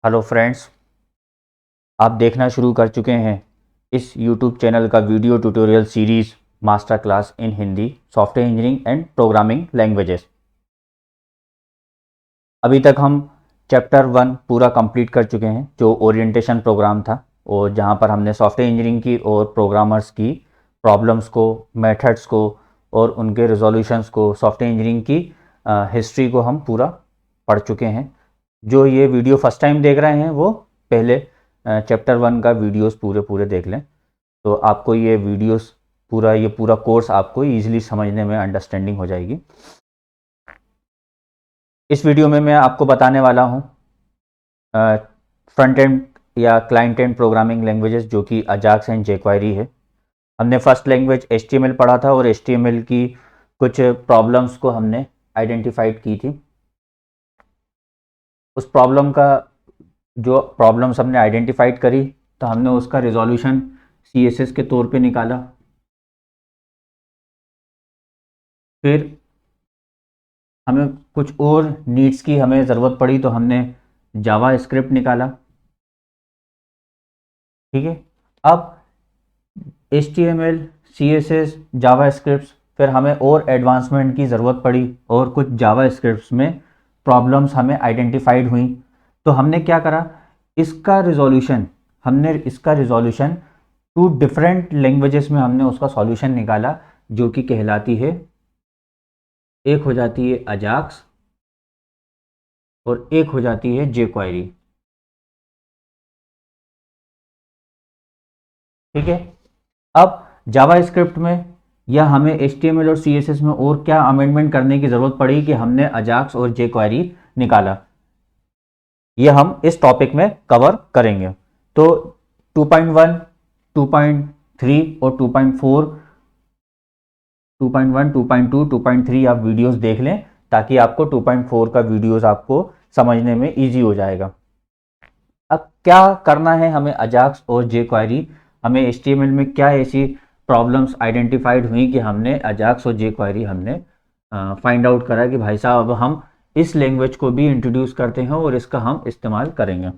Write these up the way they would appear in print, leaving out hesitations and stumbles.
Hello friends, आप देखना शुरू कर चुके हैं इस यूट्यूब चैनल का video tutorial series master class in Hindi software engineering and programming languages. अभी तक हम चैप्टर 1 पूरा कंप्लीट कर चुके हैं, जो ओरिएंटेशन प्रोग्राम था, और जहां पर हमने सॉफ्टवेयर इंजीनियरिंग की और प्रोग्रामर्स की प्रॉब्लम्स को, मेथड्स को और उनके रिजोल्यूशंस को, सॉफ्टवेयर इंजीनियरिंग की हिस्ट्री को हम पूरा पढ़ चुके हैं। जो ये वीडियो फर्स्ट टाइम देख रहे हैं वो पहले चैप्टर 1 का वीडियोस पूरे देख लें, तो आपको ये वीडियोस ये पूरा कोर्स आपको ईजिली समझने में अंडरस्टैंडिंग हो जाएगी। इस वीडियो में मैं आपको बताने वाला हूँ फ्रंट एंड या क्लाइंट एंड प्रोग्रामिंग लैंग्वेजेस, जो कि अजाक्स एंड जेक्वेरी है। हमने फर्स्ट लैंग्वेज HTML पढ़ा था और HTML की कुछ प्रॉब्लम्स को हमने आइडेंटिफाइड की थी। उस जो प्रॉब्लम्स हमने आइडेंटिफाइड करी, तो हमने उसका रिजोल्यूशन CSS के तौर पे निकाला। फिर हमें कुछ और नीड्स की हमें ज़रूरत पड़ी, तो हमने जावा स्क्रिप्ट निकाला। ठीक है, अब HTML, CSS, जावा स्क्रिप्ट, फिर हमें और एडवांसमेंट की ज़रूरत पड़ी और कुछ जावा स्क्रिप्ट्स में प्रॉब्लम्स हमें आइडेंटिफाइड हुई। तो हमने क्या करा, हमने इसका रिजोल्यूशन 2 डिफरेंट लैंग्वेजेस में हमने उसका सॉल्यूशन निकाला, जो कि कहलाती है, एक हो जाती है अजाक्स और एक हो जाती है जेक्वेरी। ठीक है, अब जावा स्क्रिप्ट में या हमें HTML और CSS में और क्या अमेंडमेंट करने की ज़रूरत पड़ी कि हमने अजाक्स और जेक्वेरी निकाला, ये हम इस टॉपिक में कवर करेंगे। तो 2.1, 2.3 और 2.4, 2.1, 2.2, 2.3 आप वीडियोस देख लें, ताकि आपको 2.4 का वीडियोस आपको समझने में इजी हो जाएगा। अब क्या करना है हमें अजाक्स और जेक्वेरी, हमें HTML में क्या ऐसी प्रॉब्लम्स आइडेंटिफाइड हुई कि हमने अजाक्स और जेक्वेरी हमने फाइंड आउट करा कि भाई साहब अब हम इस लैंग्वेज को भी इंट्रोड्यूस करते हैं और इसका हम इस्तेमाल करेंगे।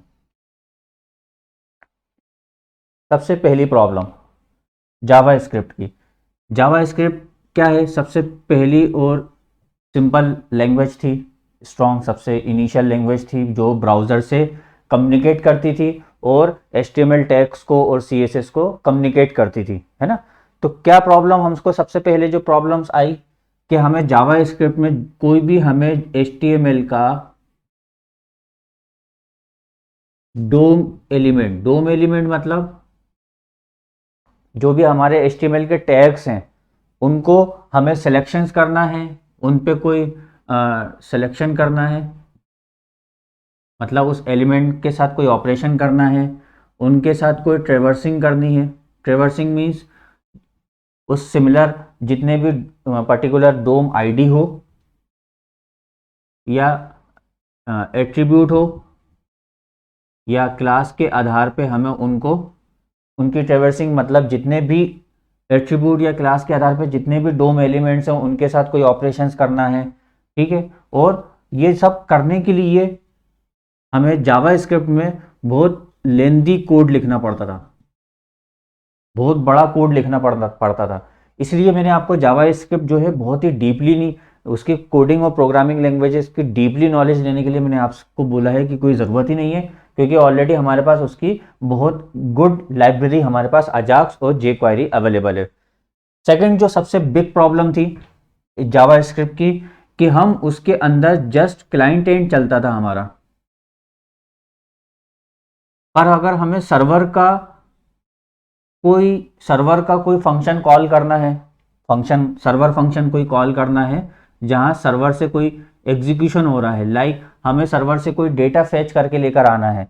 सबसे पहली प्रॉब्लम जावा स्क्रिप्ट की। जावा स्क्रिप्ट क्या है? सबसे पहली और सिंपल लैंग्वेज थी, स्ट्रॉन्ग सबसे इनिशियल लैंग्वेज थी, जो ब्राउज़र से कम्युनिकेट करती थी और HTML टैग्स को और CSS को कम्युनिकेट करती थी, है ना। तो क्या प्रॉब्लम हमको सबसे पहले जो प्रॉब्लम्स आई कि हमें जावा स्क्रिप्ट में कोई भी हमें HTML का डोम एलिमेंट मतलब जो भी हमारे HTML के टैग्स हैं, उनको हमें सिलेक्शंस करना है, उन पे कोई सिलेक्शन करना है, मतलब उस एलिमेंट के साथ कोई ऑपरेशन करना है, उनके साथ कोई ट्रेवर्सिंग करनी है। ट्रेवर्सिंग मीन्स उस सिमिलर जितने भी पर्टिकुलर डोम आईडी हो या एट्रीब्यूट हो या क्लास के आधार पे हमें उनकी ट्रेवर्सिंग, मतलब जितने भी एट्रीब्यूट या क्लास के आधार पे जितने भी डोम एलिमेंट्स हैं उनके साथ कोई ऑपरेशंस करना है। ठीक है, और ये सब करने के लिए हमें जावा स्क्रिप्ट में बहुत लेंदी कोड लिखना पड़ता था, बहुत बड़ा कोड लिखना पड़ता था। इसलिए मैंने आपको जावा स्क्रिप्ट जो है बहुत ही डीपली नहीं, उसकी कोडिंग और प्रोग्रामिंग लैंग्वेजेस की डीपली नॉलेज लेने के लिए मैंने आपको बोला है कि कोई ज़रूरत ही नहीं है, क्योंकि ऑलरेडी हमारे पास उसकी बहुत गुड लाइब्रेरी, हमारे पास अजाक्स और जेक्वेरी अवेलेबल है। सेकंड जो सबसे बिग प्रॉब्लम थी जावा स्क्रिप्ट की, कि हम उसके अंदर जस्ट क्लाइंट एंड चलता था हमारा, पर अगर हमें सर्वर का कोई फंक्शन कॉल करना है, सर्वर फंक्शन कोई कॉल करना है, जहां सर्वर से कोई एग्जीक्यूशन हो रहा है, लाइक हमें सर्वर से कोई डेटा फेच करके लेकर आना है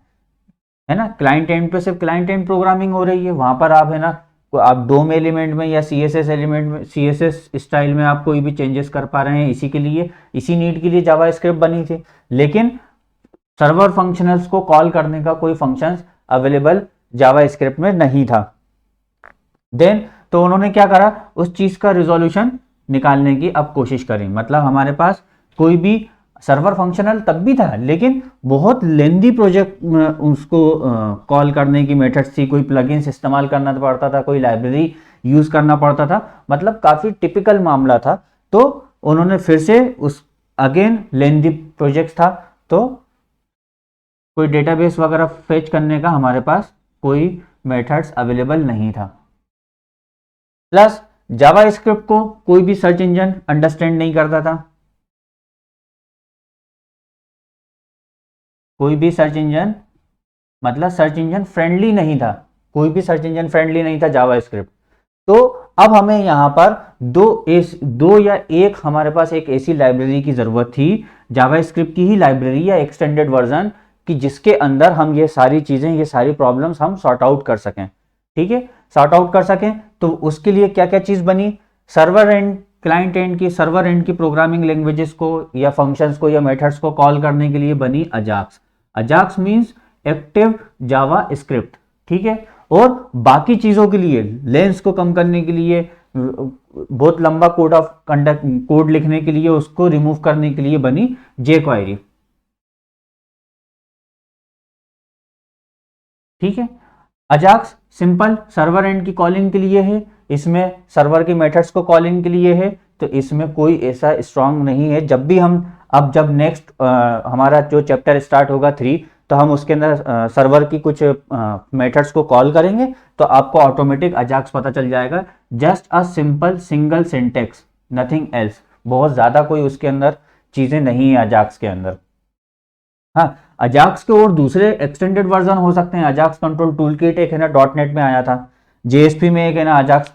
ना। क्लाइंट एंड पे सिर्फ क्लाइंट एंड प्रोग्रामिंग हो रही है, वहां पर आप, है ना, आप डोम एलिमेंट में या CSS एलिमेंट में, CSS स्टाइल में आप कोई भी चेंजेस कर पा रहे हैं। इसी नीड के लिए जावा स्क्रिप्ट बनी थी, लेकिन सर्वर फंक्शनल्स को कॉल करने का कोई फंक्शंस अवेलेबल जावा स्क्रिप्ट में नहीं था। देन तो उन्होंने क्या करा, उस चीज का रिजोल्यूशन निकालने की अब कोशिश करें, मतलब हमारे पास कोई भी सर्वर फंक्शनल तब भी था, लेकिन बहुत लेंदी प्रोजेक्ट उसको कॉल करने की मेथड्स थी, कोई प्लगइन्स इस्तेमाल करना पड़ता था, कोई लाइब्रेरी यूज करना पड़ता था, मतलब काफी टिपिकल मामला था। तो उन्होंने फिर से उस अगेन लेंदी प्रोजेक्ट था, तो कोई डेटाबेस वगैरह फेच करने का हमारे पास कोई मेथड्स अवेलेबल नहीं था। प्लस जावा स्क्रिप्ट को कोई भी सर्च इंजन अंडरस्टैंड नहीं करता था, कोई भी सर्च इंजन, मतलब सर्च इंजन फ्रेंडली नहीं था, कोई भी सर्च इंजन फ्रेंडली नहीं था जावा स्क्रिप्ट। तो अब हमें यहां पर दो या एक हमारे पास एक ऐसी लाइब्रेरी की जरूरत थी, जावा स्क्रिप्ट की ही लाइब्रेरी या एक्सटेंडेड वर्जन, कि जिसके अंदर हम ये सारी चीजें, ये सारी प्रॉब्लम्स हम सॉर्ट आउट कर सकें। ठीक है, सॉर्ट आउट कर सकें, तो उसके लिए क्या क्या चीज बनी, सर्वर एंड क्लाइंट एंड की, सर्वर एंड की प्रोग्रामिंग लैंग्वेजेस को या फंक्शंस को या मेथड्स को कॉल करने के लिए बनी अजाक्स। अजाक्स मींस एक्टिव जावा स्क्रिप्ट। ठीक है, और बाकी चीजों के लिए, लेंस को कम करने के लिए, बहुत लंबा कोड ऑफ कंडक्ट कोड लिखने के लिए, उसको रिमूव करने के लिए बनी jQuery। ठीक है, अजाक्स सिंपल सर्वर एंड की कॉलिंग के लिए है, इसमें सर्वर की मेथड्स को कॉलिंग के लिए है, तो इसमें कोई ऐसा स्ट्रांग नहीं है। जब भी हम अब जब नेक्स्ट हमारा जो चैप्टर स्टार्ट होगा 3, तो हम उसके अंदर सर्वर की कुछ मेथड्स को कॉल करेंगे, तो आपको ऑटोमेटिक अजाक्स पता चल जाएगा। Just a simple single syntax, nothing else, बहुत ज्यादा कोई उसके अंदर चीजें नहीं है अजाक्स के अंदर। हाँ, अजाक्स के और दूसरे एक्सटेंडेड वर्जन हो सकते हैं। अजाक्स कंट्रोल टूलकिट एक है ना, डॉटनेट में आया था, जेएसपी में एक है ना अजाक्स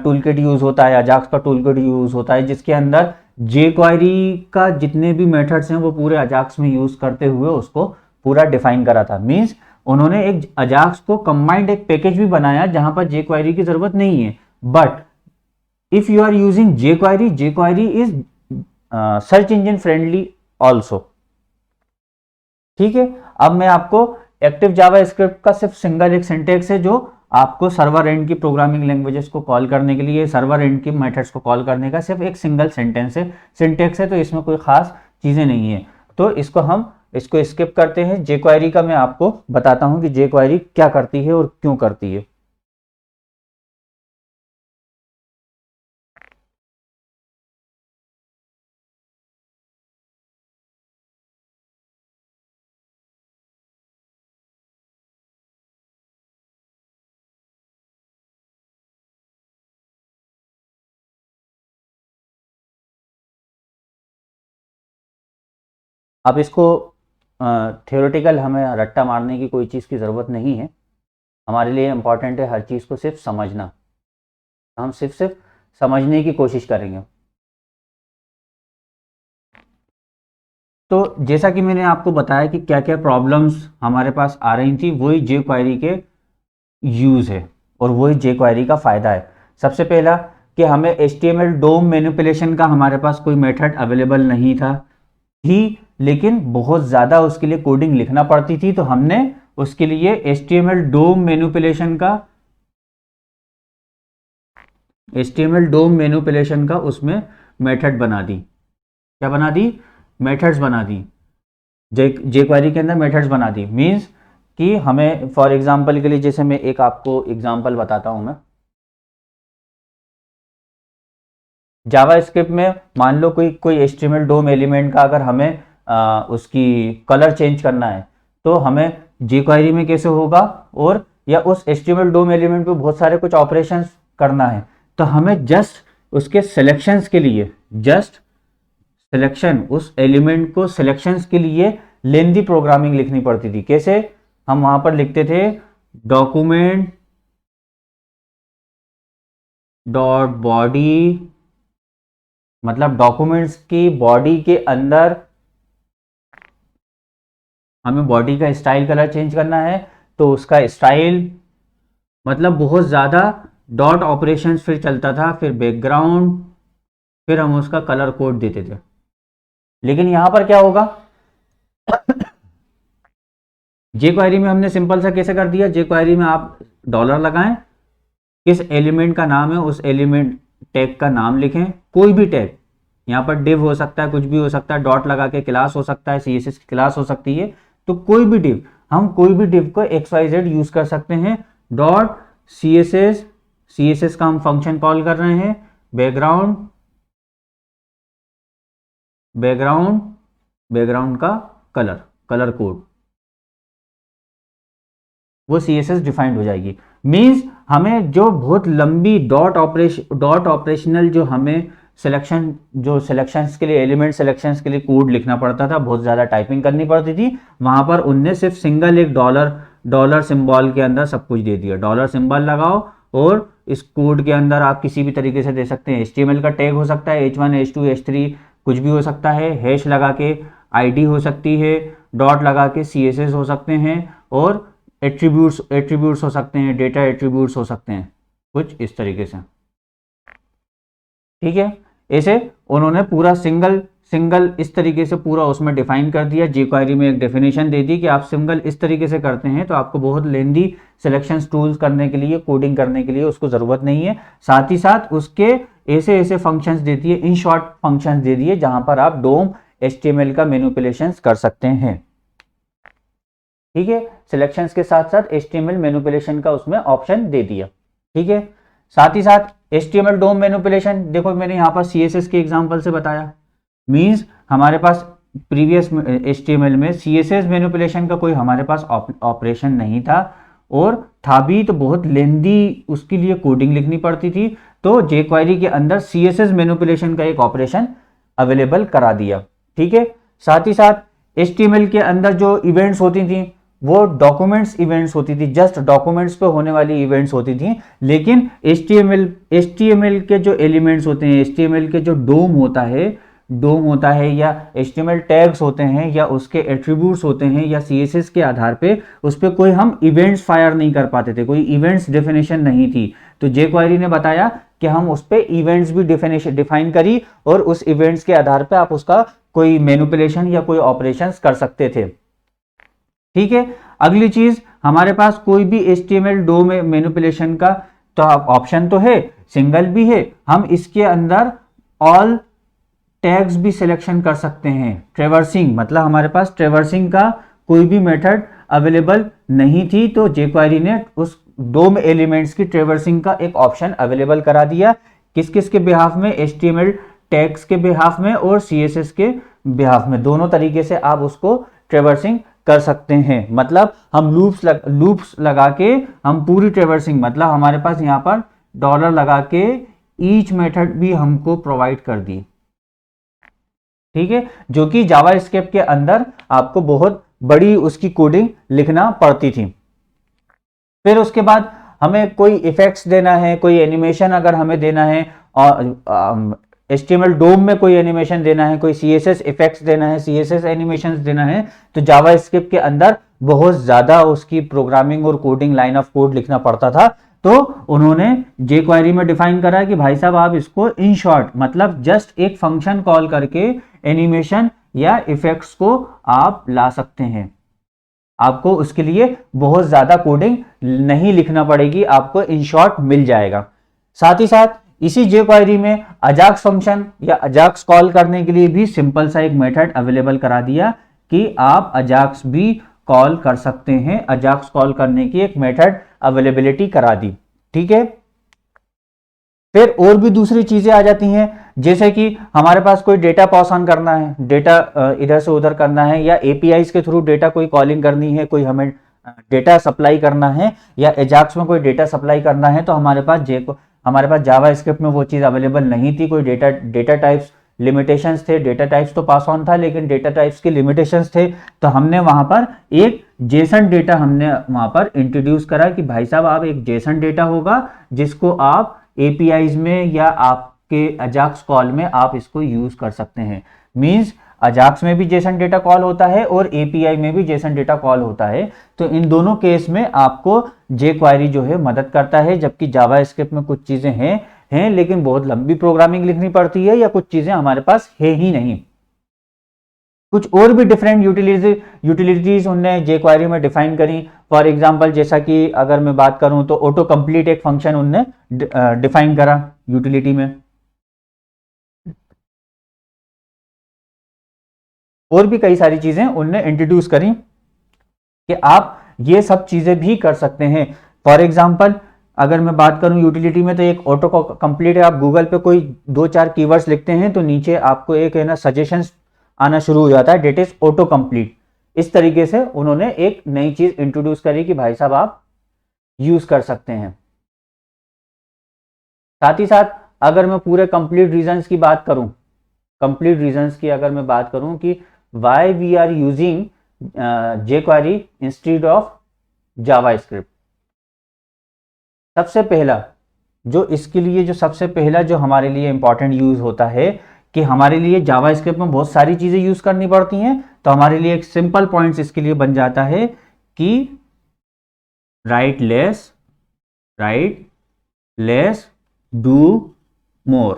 टूलकिट यूज होता है, अजाक्स का टूलकिट यूज होता है, जिसके अंदर jQuery का जितने भी मेथड्स हैं वो पूरे अजाक्स में यूज करते हुए उसको पूरा डिफाइन करा था। मींस उन्होंने एक अजाक्स को कंबाइंड एक पैकेज भी बनाया जहां पर jQuery की जरूरत नहीं है। But if you are using jQuery is search engine friendly also. ठीक है, अब मैं आपको एक्टिव जावा स्क्रिप्ट का सिर्फ सिंगल एक सिंटेक्स है जो आपको सर्वर एंड की प्रोग्रामिंग लैंग्वेजेस को कॉल करने के लिए, सर्वर एंड की मेथड्स को कॉल करने का सिर्फ एक सिंगल सिंटेक्स है, तो इसमें कोई खास चीजें नहीं है। तो इसको स्किप करते हैं। jQuery का मैं आपको बताता हूं कि jQuery क्या करती है और क्यों करती है। अब इसको थियोरेटिकल हमें रट्टा मारने की कोई चीज़ की ज़रूरत नहीं है, हमारे लिए इम्पॉर्टेंट है हर चीज़ को सिर्फ समझना। हम सिर्फ समझने की कोशिश करेंगे। तो जैसा कि मैंने आपको बताया कि क्या क्या प्रॉब्लम्स हमारे पास आ रही थी, वही jQuery के यूज़ है और वही jQuery का फ़ायदा है। सबसे पहला कि हमें HTML डोम मैनिपुलेशन का हमारे पास कोई मेथड अवेलेबल नहीं था ही, लेकिन बहुत ज़्यादा उसके लिए कोडिंग लिखना पड़ती थी, तो हमने उसके लिए HTML डोम मैनिपुलेशन का उसमें मेथड बना दी। क्या बना दी? मेथड्स बना दी। jQuery के अंदर मेथड्स बना दी। मीन्स कि हमें फॉर एग्जांपल के लिए, जैसे मैं एक आपको एग्जांपल बताता हूं, मैं जावा स्क्रिप्ट में मान लो कोई HTML डोम एलिमेंट का अगर हमें उसकी कलर चेंज करना है, तो हमें jQuery में कैसे होगा, और या उस HTML डोम एलिमेंट पे बहुत सारे कुछ ऑपरेशंस करना है, तो हमें जस्ट उसके सिलेक्शंस के लिए, जस्ट सिलेक्शन, उस एलिमेंट को सिलेक्शंस के लिए लेंदी प्रोग्रामिंग लिखनी पड़ती थी। कैसे? हम वहां पर लिखते थे डॉक्यूमेंट डॉट बॉडी, मतलब डॉक्यूमेंट्स की बॉडी के अंदर हमें बॉडी का स्टाइल कलर चेंज करना है, तो उसका स्टाइल, मतलब बहुत ज़्यादा डॉट ऑपरेशंस फिर चलता था, फिर बैकग्राउंड, फिर हम उसका कलर कोड देते थे। लेकिन यहां पर क्या होगा, jQuery में हमने सिंपल सा कैसे कर दिया, jQuery में आप डॉलर लगाएं, किस एलिमेंट का नाम है उस एलिमेंट टैग का नाम लिखें, कोई भी टैग, यहाँ पर div हो सकता है, कुछ भी हो सकता है, डॉट लगा के क्लास हो सकता है, CSS की क्लास हो सकती है। तो कोई भी div, हम कोई भी div को XYZ यूज कर सकते हैं। डॉट CSS का हम फंक्शन कॉल कर रहे हैं, बैकग्राउंड का कलर कोड, वो CSS डिफाइंड हो जाएगी। मींस हमें जो बहुत लंबी डॉट ऑपरेशनल जो हमें सिलेक्शंस के लिए, एलिमेंट सिलेक्शंस के लिए कोड लिखना पड़ता था, बहुत ज़्यादा टाइपिंग करनी पड़ती थी, वहां पर उनने सिर्फ सिंगल एक डॉलर सिंबल के अंदर सब कुछ दे दिया। डॉलर सिंबल लगाओ और इस कोड के अंदर आप किसी भी तरीके से दे सकते हैं। HTML का टैग हो सकता है, H1 H2 H3 कुछ भी हो सकता है, हैश लगा के ID हो सकती है, डॉट लगा के CSS हो सकते हैं, और एट्रीब्यूट्स हो सकते हैं, डेटा एट्रीब्यूट्स हो सकते हैं, कुछ इस तरीके से। ठीक है, ऐसे उन्होंने पूरा सिंगल इस तरीके से पूरा उसमें डिफाइन कर दिया। jQuery में एक डेफिनेशन दे दी कि आप सिंगल इस तरीके से करते हैं तो आपको बहुत लेंदी सिलेक्शन टूल्स करने के लिए, कोडिंग करने के लिए उसको जरूरत नहीं है। साथ ही साथ उसके ऐसे फंक्शंस देती है, इन शॉर्ट फंक्शंस दे दिए, जहां पर आप DOM HTML का मैनिपुलेशंस कर सकते हैं। ठीक है, सिलेक्शंस के साथ साथ HTML मैनिपुलेशन का उसमें ऑप्शन दे दिया। ठीक है, साथ ही साथ HTML DOM मैनिपुलेशन, देखो मैंने यहाँ पर CSS के एग्जांपल से बताया। मींस हमारे पास प्रीवियस HTML में CSS मैनिपुलेशन का कोई हमारे पास ऑपरेशन नहीं था, और था भी तो बहुत लेंदी उसके लिए कोडिंग लिखनी पड़ती थी। तो jQuery के अंदर CSS मैनिपुलेशन का एक ऑपरेशन अवेलेबल करा दिया। ठीक है, साथ ही साथ HTML के अंदर जो इवेंट्स होती थी वो डॉक्यूमेंट्स इवेंट्स होती थी, जस्ट डॉक्यूमेंट्स पे होने वाली इवेंट्स होती थी। लेकिन HTML के जो एलिमेंट्स होते हैं, HTML के जो डोम होता है या HTML टैग्स होते हैं या उसके एट्रीब्यूट्स होते हैं या CSS के आधार पे उस पर कोई हम इवेंट्स फायर नहीं कर पाते थे, कोई इवेंट्स डेफिनेशन नहीं थी। तो jQuery ने बताया कि हम उस पर इवेंट्स भी डिफाइन करी, और उस इवेंट्स के आधार पे आप उसका कोई मैनिपुलेशन या कोई ऑपरेशंस कर सकते थे। ठीक है, अगली चीज, हमारे पास कोई भी HTML DOM मैनिपुलेशन का तो ऑप्शन तो है, सिंगल भी है, हम इसके अंदर ऑल टैग्स भी सिलेक्शन कर सकते हैं। ट्रेवर्सिंग मतलब हमारे पास ट्रेवर्सिंग का कोई भी मेथड अवेलेबल नहीं थी, तो jQuery ने उस DOM एलिमेंट्स की ट्रेवर्सिंग का एक ऑप्शन अवेलेबल करा दिया। किस किस के बिहाफ में? HTML टैग्स के बिहाफ में और CSS के बिहाफ में, दोनों तरीके से आप उसको ट्रेवर्सिंग कर सकते हैं। मतलब हम लूप्स लगा के हम पूरी ट्रेवर्सिंग, मतलब हमारे पास यहाँ पर डॉलर लगा के ईच मेथड भी हमको प्रोवाइड कर दी। ठीक है, जो कि जावास्क्रिप्ट के अंदर आपको बहुत बड़ी उसकी कोडिंग लिखना पड़ती थी। फिर उसके बाद हमें कोई इफेक्ट्स देना है, कोई एनिमेशन अगर हमें देना है, और HTML DOM में कोई एनिमेशन देना है, कोई CSS इफेक्ट्स देना है, CSS एनिमेशंस देना है, तो जावास्क्रिप्ट के अंदर बहुत ज्यादा उसकी प्रोग्रामिंग और कोडिंग, लाइन ऑफ कोड लिखना पड़ता था। तो उन्होंने jQuery में डिफाइन करा कि भाई साहब आप इसको इन शॉर्ट, मतलब जस्ट एक फंक्शन कॉल करके एनिमेशन या इफेक्ट्स को आप ला सकते हैं। आपको उसके लिए बहुत ज्यादा कोडिंग नहीं लिखना पड़ेगी, आपको इन शॉर्ट मिल जाएगा। साथ ही साथ इसी jQuery में अजाक्स फंक्शन या अजाक्स कॉल करने के लिए भी सिंपल सा एक मेथड अवेलेबल करा दिया कि आप अजाक्स भी कॉल कर सकते हैं। अजाक्स कॉल करने की एक मेथड अवेलेबिलिटी करा दी। ठीक है, फिर और भी दूसरी चीजें आ जाती हैं, जैसे कि हमारे पास कोई डेटा पास ऑन करना है, डेटा इधर से उधर करना है, या APIs के थ्रू डेटा कोई कॉलिंग करनी है, कोई हमें डेटा सप्लाई करना है, या एजाक्स में कोई डेटा सप्लाई करना है, तो हमारे पास जावास्क्रिप्ट में वो चीज अवेलेबल नहीं थी। कोई डेटा टाइप्स लिमिटेशंस थे, डेटा टाइप्स तो पास ऑन था लेकिन डेटा टाइप्स के लिमिटेशंस थे। तो हमने वहां पर एक जेसन डेटा हमने वहां पर इंट्रोड्यूस करा कि भाई साहब आप एक जेसन डेटा होगा जिसको आप APIs में या आपके अजाक्स कॉल में आप इसको यूज कर सकते हैं। मींस अजाक्स में भी जेसन डेटा कॉल होता है और API में भी जेसन डेटा कॉल होता है। तो इन दोनों केस में आपको jQuery जो है मदद करता है, जबकि जावास्क्रिप्ट में कुछ चीजें हैं लेकिन बहुत लंबी प्रोग्रामिंग लिखनी पड़ती है, या कुछ चीजें हमारे पास है ही नहीं। कुछ और भी डिफरेंट यूटिलिटीज उनने jQuery में डिफाइन करी। फॉर एग्जांपल जैसा कि अगर मैं बात करूं तो ऑटो कंप्लीट एक फंक्शन उनने डिफाइन करा यूटिलिटी में। और भी कई सारी चीजें उनने इंट्रोड्यूस करी कि आप ये सब चीजें भी कर सकते हैं। फॉर एग्जाम्पल अगर मैं बात करूं यूटिलिटी में, तो एक ऑटो कंप्लीट है। आप गूगल पे कोई 2-4 कीवर्ड्स लिखते हैं तो नीचे आपको एक है ना सजेशंस आना शुरू हो जाता है, डेट इज ऑटो कंप्लीट। इस तरीके से उन्होंने एक नई चीज इंट्रोड्यूस करी कि भाई साहब आप यूज कर सकते हैं। साथ ही साथ अगर मैं पूरे कंप्लीट रीजंस की बात करूं, कंप्लीट रीजंस की अगर मैं बात करूं कि why we are using jQuery instead of JavaScript, सबसे पहला जो इसके लिए जो सबसे पहला जो हमारे लिए इंपॉर्टेंट यूज होता है कि हमारे लिए जावास्क्रिप्ट में बहुत सारी चीजें यूज करनी पड़ती हैं, तो हमारे लिए एक सिंपल पॉइंट्स इसके लिए बन जाता है कि right less do more.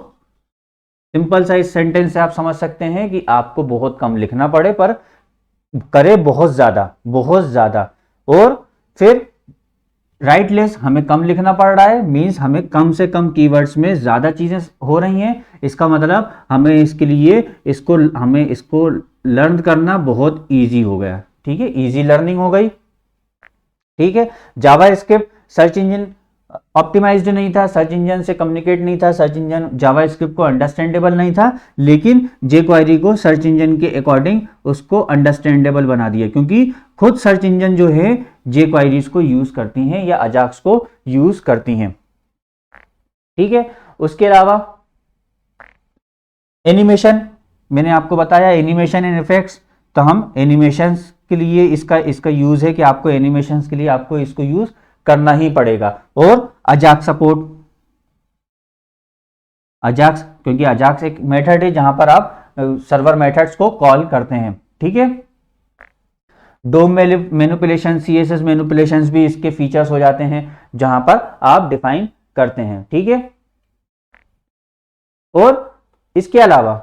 Simple सा इस सेंटेंस से आप समझ सकते हैं कि आपको बहुत कम लिखना पड़े पर करे बहुत ज्यादा। और फिर राइट लेस हमें कम लिखना पड़ रहा है, मींस हमें कम से कम कीवर्ड्स में ज्यादा चीजें हो रही हैं। इसका मतलब हमें इसके लिए हमें इसको लर्न करना बहुत इजी हो गया। ठीक है, इजी लर्निंग हो गई। ठीक है, जावास्क्रिप्ट सर्च इंजन ऑप्टिमाइज्ड नहीं था, सर्च इंजन से कम्युनिकेट नहीं था, सर्च इंजन जावास्क्रिप्ट को अंडरस्टैंडेबल नहीं था, लेकिन jQuery को सर्च इंजन के अकॉर्डिंग उसको अंडरस्टैंडेबल बना दिया, क्योंकि खुद सर्च इंजन जो है jQuery को यूज करती हैं या अजाक्स को यूज करती हैं। ठीक है, उसके अलावा एनिमेशन, मैंने आपको बताया एनिमेशन एंड इफेक्ट्स, तो हम एनिमेशंस के लिए इसका यूज है कि आपको एनिमेशंस के लिए आपको इसको यूज करना ही पड़ेगा। और अजाक्स सपोर्ट, अजाक्स क्योंकि अजाक्स एक मेथड है जहां पर आप सर्वर मेथड्स को कॉल करते हैं। ठीक है, डोम मैनिपुलेशन, सीएसएस मैनिपुलेशंस भी इसके फीचर्स हो जाते हैं जहां पर आप डिफाइन करते हैं। ठीक है, और इसके अलावा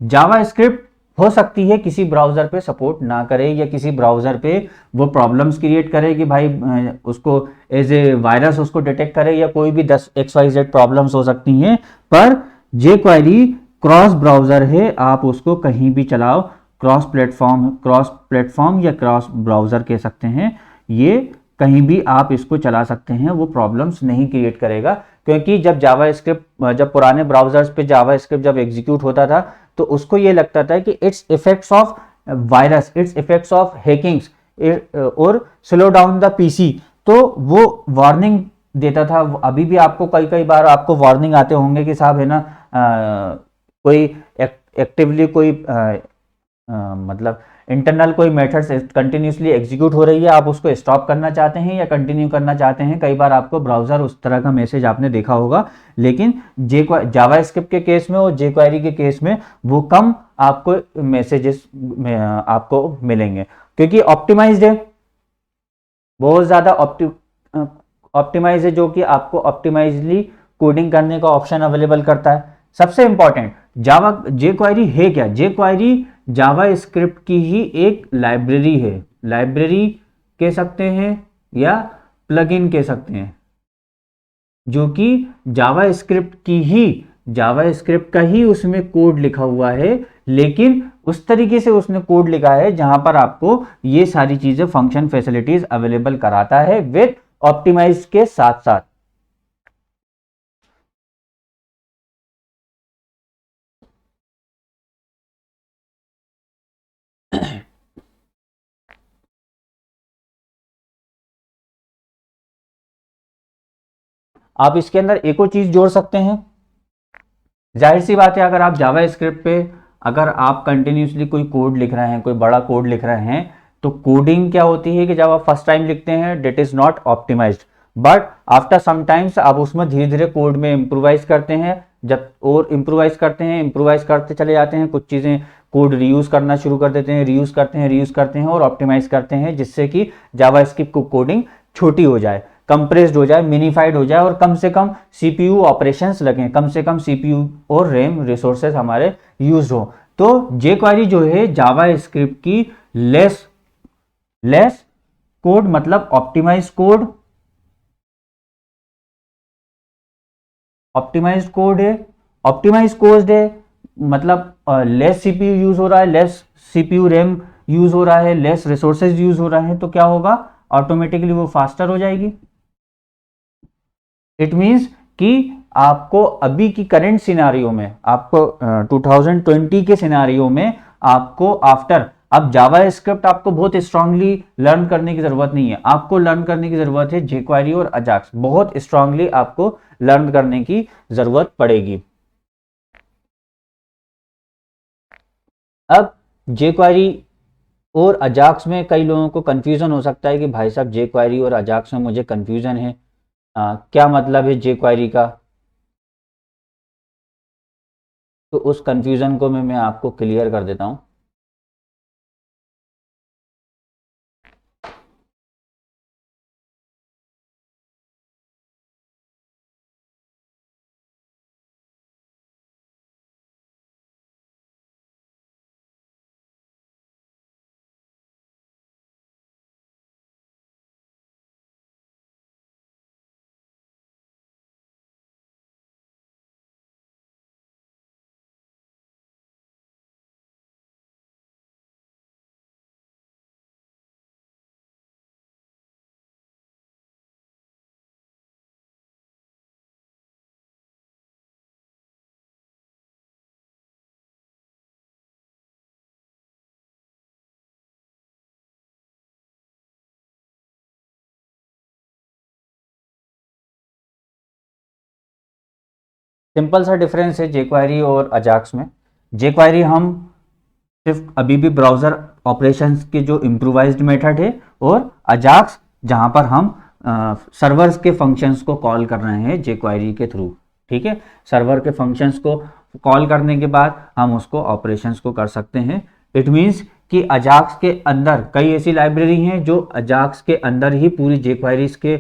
जावास्क्रिप्ट हो सकती है किसी ब्राउजर पे सपोर्ट ना करे या किसी ब्राउजर पे वो प्रॉब्लम्स क्रिएट करे कि भाई उसको एज ए वायरस उसको डिटेक्ट करे, या कोई भी 10 XYZ प्रॉब्लम्स हो सकती हैं। पर jQuery क्रॉस ब्राउजर है, आप उसको कहीं भी चलाओ, क्रॉस प्लेटफॉर्म या क्रॉस ब्राउजर कह सकते हैं, ये कहीं भी आप इसको चला सकते हैं, वो प्रॉब्लम्स नहीं क्रिएट करेगा। क्योंकि जब पुराने ब्राउजर्स पे जावास्क्रिप्ट जब एग्जीक्यूट होता था तो उसको ये लगता था कि it's effects of virus, it's effects of hackings और स्लो डाउन द पीसी, तो वो वार्निंग देता था। अभी भी आपको कई बार आपको वार्निंग आते होंगे कि साहब है ना कोई एक्टिवली कोई मतलब इंटरनल कोई मेथड्स कंटिन्यूसली एग्जीक्यूट हो रही है, आप उसको स्टॉप करना चाहते हैं या कंटिन्यू करना चाहते हैं, कई बार आपको ब्राउजर उस तरह का मैसेज आपने देखा होगा। लेकिन जावास्क्रिप्ट के केस में और jQuery के केस में वो कम आपको मैसेजेस आपको मिलेंगे, क्योंकि ऑप्टिमाइज्ड है, बहुत ज्यादा ऑप्टिमाइज है, जो कि आपको ऑप्टिमाइजली कोडिंग करने का ऑप्शन अवेलेबल करता है। सबसे इंपॉर्टेंट jQuery है क्या? jQuery जावास्क्रिप्ट की ही एक लाइब्रेरी है, लाइब्रेरी कह सकते हैं या प्लगइन कह सकते हैं, जो कि जावास्क्रिप्ट का ही उसमें कोड लिखा हुआ है, लेकिन उस तरीके से उसने कोड लिखा है जहां पर आपको ये सारी चीजें फंक्शन फैसिलिटीज अवेलेबल कराता है विद ऑप्टिमाइज के साथ साथ। आप इसके अंदर एक और चीज जोड़ सकते हैं, जाहिर सी बात है अगर आप जावास्क्रिप्ट पे अगर आप कंटिन्यूसली कोई कोड लिख रहे हैं, कोई बड़ा कोड लिख रहे हैं, तो कोडिंग क्या होती है कि जब आप फर्स्ट टाइम लिखते हैं that is not optimised, but after some times आप उसमें धीरे धीरे कोड में इम्प्रोवाइज करते हैं, जब और इम्प्रोवाइज करते चले जाते हैं, कुछ चीज़ें कोड रीयूज करना शुरू कर देते हैं, रीयूज करते हैं और ऑप्टिमाइज करते हैं, जिससे कि जावास्क्रिप्ट को कोडिंग छोटी हो जाए, कंप्रेस्ड हो जाए, मिनिफाइड हो जाए और कम से कम सीपीयू ऑपरेशंस लगें, कम से कम सीपीयू और रैम रिसोर्सेज हमारे यूज हो। तो jQuery जो है जावास्क्रिप्ट की लेस कोड मतलब ऑप्टिमाइज कोड है, ऑप्टिमाइज कोड है मतलब लेस सीपीयू यूज हो रहा है, लेस CPU रैम यूज हो रहा है, लेस रिसोर्सेज यूज हो रहा है, तो क्या होगा, ऑटोमेटिकली वो फास्टर हो जाएगी। इट मीन्स कि आपको अभी की करंट सिनारियो में, आपको 2020 के सिनारियो में आपको आफ्टर, अब जावा स्क्रिप्ट आपको बहुत स्ट्रांगली लर्न करने की जरूरत नहीं है, आपको लर्न करने की जरूरत है jQuery और अजाक्स, बहुत स्ट्रांगली आपको लर्न करने की जरूरत पड़ेगी। अब jQuery और अजाक्स में कई लोगों को कंफ्यूजन हो सकता है कि भाई साहब jQuery और अजाक्स में मुझे कंफ्यूजन है, क्या मतलब है jQuery का, तो उस कंफ्यूजन को मैं आपको क्लियर कर देता हूं। सिंपल सा डिफरेंस है jQuery और अजाक्स में। jQuery हम सिर्फ अभी भी ब्राउजर ऑपरेशंस के जो इम्प्रोवाइज्ड मेथड है, और अजाक्स जहां पर हम सर्वर्स के फंक्शंस को कॉल कर रहे हैं jQuery के थ्रू। ठीक है, सर्वर के फंक्शंस को कॉल करने के बाद हम उसको ऑपरेशंस को कर सकते हैं। इट मीन्स कि अजाक्स के अंदर कई ऐसी लाइब्रेरी हैं जो अजाक्स के अंदर ही पूरी jQuery के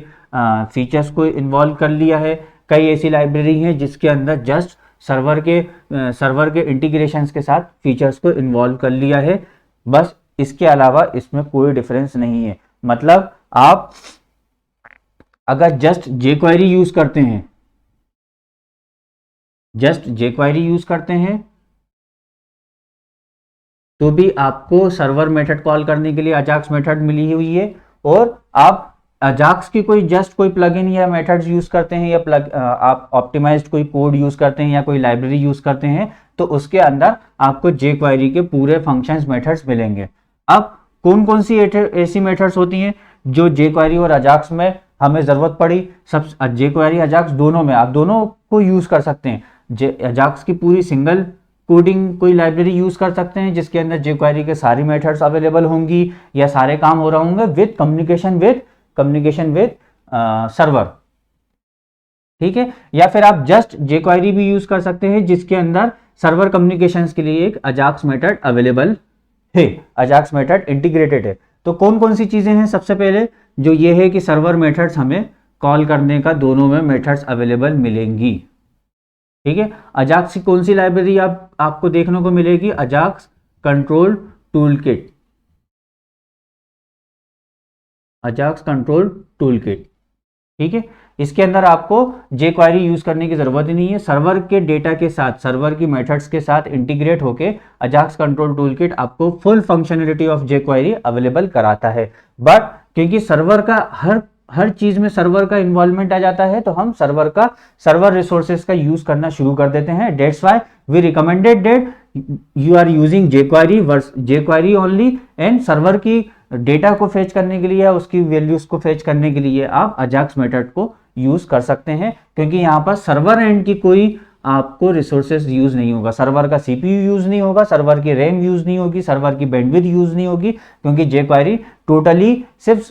फीचर्स को इन्वॉल्व कर लिया है, कई ऐसी लाइब्रेरी हैं जिसके अंदर जस्ट सर्वर के इंटीग्रेशंस के साथ फीचर्स को इन्वॉल्व कर लिया है, बस इसके अलावा इसमें कोई डिफरेंस नहीं है। मतलब आप अगर जस्ट jQuery यूज करते हैं, तो भी आपको सर्वर मेथड कॉल करने के लिए अजाक्स मेथड मिली हुई है, और आप अजाक्स की कोई प्लगइन या मेथड्स यूज करते हैं, या आप ऑप्टिमाइज्ड कोई कोड यूज करते हैं या कोई लाइब्रेरी यूज करते हैं, तो उसके अंदर आपको jQuery के पूरे फंक्शंस मेथड्स मिलेंगे। अब कौन कौन सी ऐसी मेथड्स होती हैं जो jQuery और अजाक्स में हमें जरूरत पड़ी, सब jQuery अजाक्स दोनों में आप दोनों को यूज कर सकते हैं। अजाक्स की पूरी सिंगल कोडिंग कोई लाइब्रेरी यूज कर सकते हैं जिसके अंदर jQuery के सारी मेथड्स अवेलेबल होंगी या सारे काम हो रहा होंगे विद कम्युनिकेशन विद सर्वर। ठीक है, या फिर आप जस्ट jQuery भी यूज कर सकते हैं जिसके अंदर सर्वर कम्युनिकेशंस के लिए एक अजाक्स मेथड अवेलेबल है, अजाक्स मेथड इंटीग्रेटेड है। तो कौन कौन सी चीजें हैं, सबसे पहले जो ये है कि सर्वर मेथड्स हमें कॉल करने का दोनों में मेथड्स अवेलेबल मिलेंगी। ठीक है, अजाक्स की कौन सी लाइब्रेरी आपको देखने को मिलेगी, Ajax control toolkit, Ajax control toolkit. ठीक है, इसके अंदर आपको jQuery यूज करने की जरूरत ही नहीं है, सर्वर के डेटा के साथ, सर्वर की मेथड्स के साथ इंटीग्रेट होके अजाक्स कंट्रोल टूलकिट आपको full functionality of jQuery available कराता है। बट क्योंकि सर्वर का हर चीज में सर्वर का इन्वॉल्वमेंट आ जाता है, तो हम सर्वर रिसोर्सेज का यूज करना शुरू कर देते हैं। That's why we recommended that you are using jQuery only, and server की डेटा को फेच करने के लिए या उसकी वैल्यूज को फेच करने के लिए आप अजाक्स मेथड को यूज कर सकते हैं, क्योंकि यहाँ पर सर्वर एंड की कोई आपको रिसोर्सेज यूज नहीं होगा, सर्वर का CPU यूज नहीं होगा, सर्वर की रैम यूज नहीं होगी, सर्वर की बैंडविड्थ यूज नहीं होगी, क्योंकि jQuery टोटली सिर्फ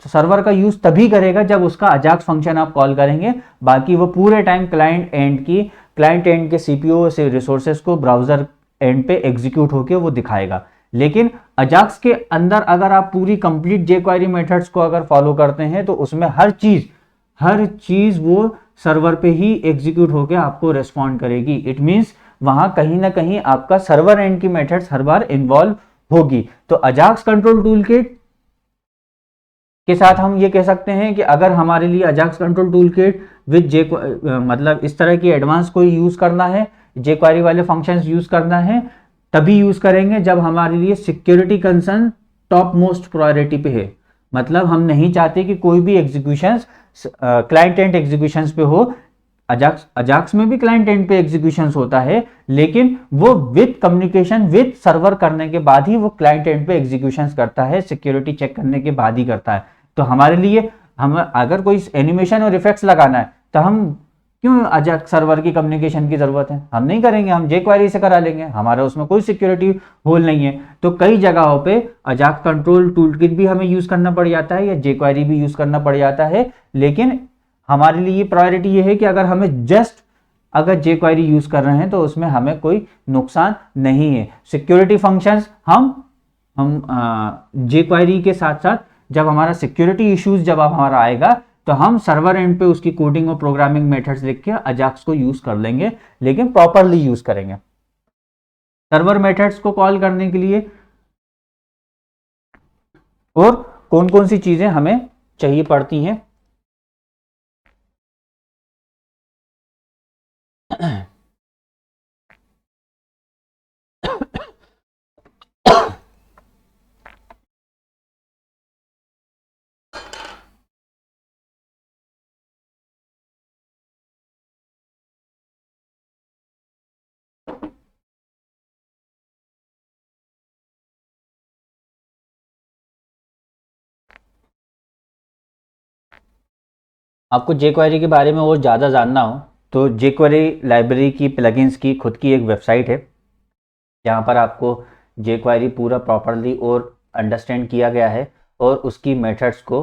सर्वर का यूज तभी करेगा जब उसका अजाक्स फंक्शन आप कॉल करेंगे, बाकी वो पूरे टाइम क्लाइंट एंड के CPU से रिसोर्सेज को ब्राउजर एंड पे एग्जीक्यूट होकर वो दिखाएगा। लेकिन अजाक्स के अंदर अगर आप पूरी कंप्लीट jQuery मेथड्स को अगर फॉलो करते हैं तो उसमें हर चीज वो सर्वर पे ही एग्जीक्यूट होकर आपको रेस्पॉन्ड करेगी। इट मींस वहां कहीं ना कहीं आपका सर्वर एंड की मेथड्स हर बार इन्वॉल्व होगी। तो अजाक्स कंट्रोल टूलकिट के साथ हम ये कह सकते हैं कि अगर हमारे लिए अजाक्स कंट्रोल टूलकिट विद मतलब इस तरह की एडवांस कोई यूज करना है, jQuery वाले फंक्शंस यूज करना है, तभी यूज करेंगे जब हमारे लिए security concern top most priority पे है। मतलब हम नहीं चाहते कि कोई भी एग्जीक्यूशन क्लाइंट एंड एग्जीक्यूशन पे हो। अजाक्स में भी क्लाइंट एंड पे एग्जीक्यूशन होता है, लेकिन वो विद कम्युनिकेशन विद सर्वर करने के बाद ही वो क्लाइंट एंड पे एग्जीक्यूशन करता है, सिक्योरिटी चेक करने के बाद ही करता है। तो हमारे लिए हम अगर कोई एनिमेशन और इफेक्ट्स लगाना है तो हम क्यों अजाक्स सर्वर की कम्युनिकेशन की जरूरत है, हम नहीं करेंगे, हम jQuery से करा लेंगे, हमारा उसमें कोई सिक्योरिटी होल नहीं है। तो कई जगहों पे अजाक्स कंट्रोल टूलकिट भी हमें यूज करना पड़ जाता है या jQuery भी यूज करना पड़ जाता है, लेकिन हमारे लिए प्रायोरिटी ये है कि अगर हमें जस्ट अगर jQuery यूज कर रहे हैं तो उसमें हमें कोई नुकसान नहीं है। सिक्योरिटी फंक्शंस हम jQuery के साथ साथ जब हमारा सिक्योरिटी इश्यूज जब हमारा आएगा तो हम सर्वर एंड पे उसकी कोडिंग और प्रोग्रामिंग मेथड्स लिख के अजाक्स को यूज कर लेंगे, लेकिन प्रॉपरली यूज करेंगे। सर्वर मेथड्स को कॉल करने के लिए और कौन कौन सी चीजें हमें चाहिए पड़ती हैं। आपको jQuery के बारे में और ज़्यादा जानना हो तो jQuery लाइब्रेरी की प्लगइन्स की खुद की एक वेबसाइट है, जहाँ पर आपको jQuery पूरा प्रॉपरली और अंडरस्टैंड किया गया है और उसकी मेथड्स को,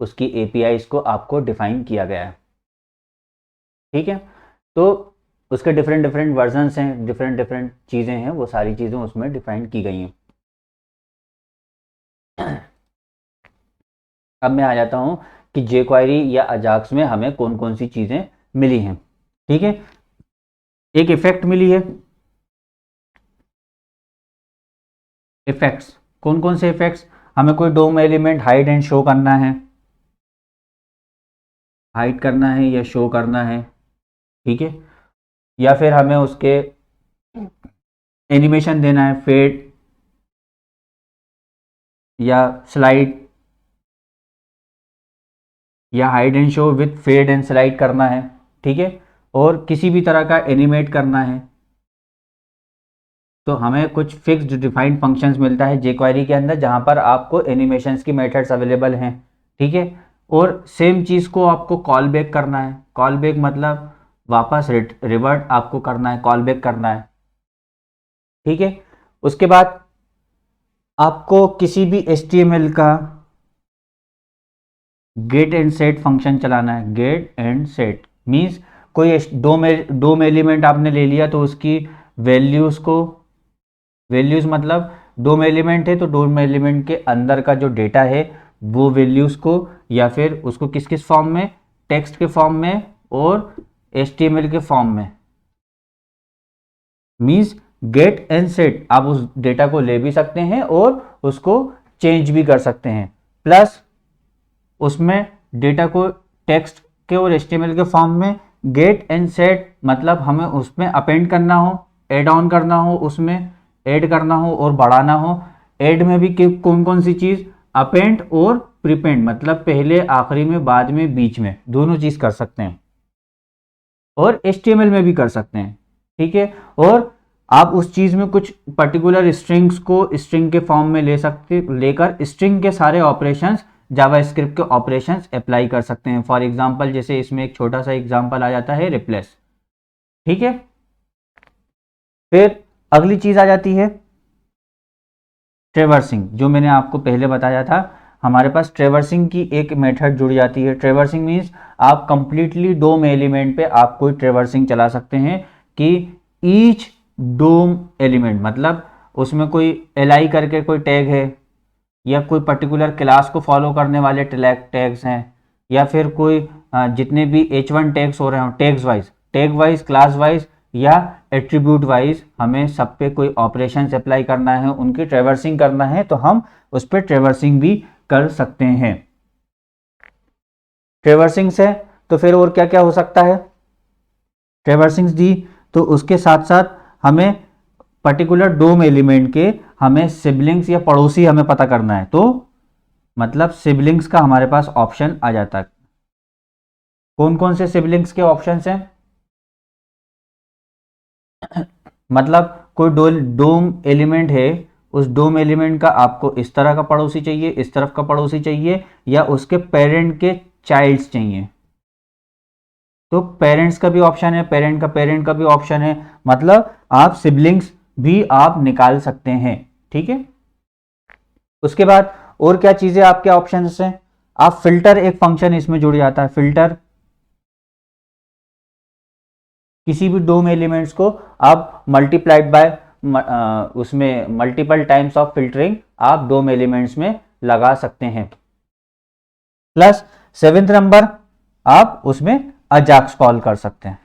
उसकी APIs को आपको डिफाइन किया गया है। ठीक है, तो उसके डिफरेंट डिफरेंट वर्जन्स हैं, डिफरेंट डिफरेंट चीज़ें हैं, वो सारी चीज़ें उसमें डिफाइन की गई हैं। अब मैं आ जाता हूँ कि jQuery या अजाक्स में हमें कौन कौन सी चीज़ें मिली हैं। ठीक है, एक इफेक्ट मिली है। इफेक्ट्स, कौन कौन से इफेक्ट्स, हमें कोई डोम एलिमेंट हाइड एंड शो करना है, हाइड करना है या शो करना है। ठीक है, या फिर हमें उसके एनिमेशन देना है, फेड या स्लाइड या hide and show with fade and slide करना है। ठीक है, और किसी भी तरह का एनिमेट करना है तो हमें कुछ फिक्स्ड डिफाइंड फंक्शंस मिलता है jQuery के अंदर, जहां पर आपको एनिमेशंस की मेथड्स अवेलेबल हैं। ठीक है, और सेम चीज़ को आपको कॉल बैक करना है। कॉल बैक मतलब वापस रिवर्ट आपको करना है, कॉल बैक करना है। ठीक है, उसके बाद आपको किसी भी HTML का गेट एंड सेट फंक्शन चलाना है। गेट एंड सेट मीन्स कोई डोम एलिमेंट आपने ले लिया तो उसकी वैल्यूज़ को, वैल्यूज़ मतलब डोम एलिमेंट है तो डोम एलिमेंट के अंदर का जो डेटा है वो वैल्यूज़ को, या फिर उसको किस किस फॉर्म में, टेक्स्ट के फॉर्म में और HTML के फॉर्म में। मीन्स गेट एंड सेट, आप उस डेटा को ले भी सकते हैं और उसको चेंज भी कर सकते हैं। प्लस उसमें डेटा को टेक्स्ट के और HTML के फॉर्म में गेट एंड सेट मतलब हमें उसमें अपेंड करना हो, ऐड ऑन करना हो, उसमें ऐड करना हो और बढ़ाना हो। ऐड में भी कौन कौन सी चीज़, अपेंड और प्रीपेंड मतलब पहले आखिरी में, बाद में, बीच में, दोनों चीज़ कर सकते हैं। और HTML में भी कर सकते हैं। ठीक है, और आप उस चीज़ में कुछ पर्टिकुलर स्ट्रिंग्स को स्ट्रिंग के फॉर्म में लेकर स्ट्रिंग के सारे ऑपरेशंस, जावास्क्रिप्ट के ऑपरेशंस अप्लाई कर सकते हैं। फॉर एग्जांपल जैसे इसमें एक छोटा सा एग्जांपल आ जाता है, रिप्लेस। ठीक है, फिर अगली चीज़ आ जाती है ट्रेवर्सिंग, जो मैंने आपको पहले बताया था। हमारे पास ट्रेवर्सिंग की एक मेथड जुड़ जाती है। ट्रेवर्सिंग मीन्स आप कंप्लीटली डोम एलिमेंट पे आप कोई ट्रेवर्सिंग चला सकते हैं कि ईच डोम एलिमेंट मतलब उसमें कोई li करके कोई टैग है, या कोई पर्टिकुलर क्लास को फॉलो करने वाले टैग्स हैं, या फिर कोई जितने भी H1 टैग्स हो रहे हो, टैग वाइज, क्लास वाइज या एट्रीब्यूट वाइज, हमें सब पे कोई ऑपरेशन अप्लाई करना है, उनकी ट्रेवर्सिंग करना है, तो हम उस पर ट्रेवर्सिंग भी कर सकते हैं। ट्रेवर्सिंग से तो फिर और क्या क्या हो सकता है, ट्रेवर्सिंग दी तो उसके साथ साथ हमें पर्टिकुलर डोम एलिमेंट के हमें सिबलिंग्स या पड़ोसी हमें पता करना है, तो मतलब सिबलिंग्स का हमारे पास ऑप्शन आ जाता है। कौन कौन से सिबलिंग्स के ऑप्शंस हैं? मतलब कोई डोम एलिमेंट है, उस डोम एलिमेंट का आपको इस तरह का पड़ोसी चाहिए, इस तरफ का पड़ोसी चाहिए, या उसके पेरेंट के चाइल्ड्स चाहिए। तो पेरेंट्स का भी ऑप्शन है, पेरेंट का भी ऑप्शन है, मतलब आप सिबलिंग्स भी आप निकाल सकते हैं। ठीक है, उसके बाद और क्या चीजें आपके ऑप्शन हैं? आप फिल्टर, एक फंक्शन इसमें जुड़ जाता है, फिल्टर। किसी भी डोम एलिमेंट्स को आप मल्टीप्लाइड बाय उसमें मल्टीपल टाइम्स ऑफ फिल्टरिंग आप डोम एलिमेंट्स में लगा सकते हैं। प्लस 7th नंबर, आप उसमें अजाक्स कॉल कर सकते हैं।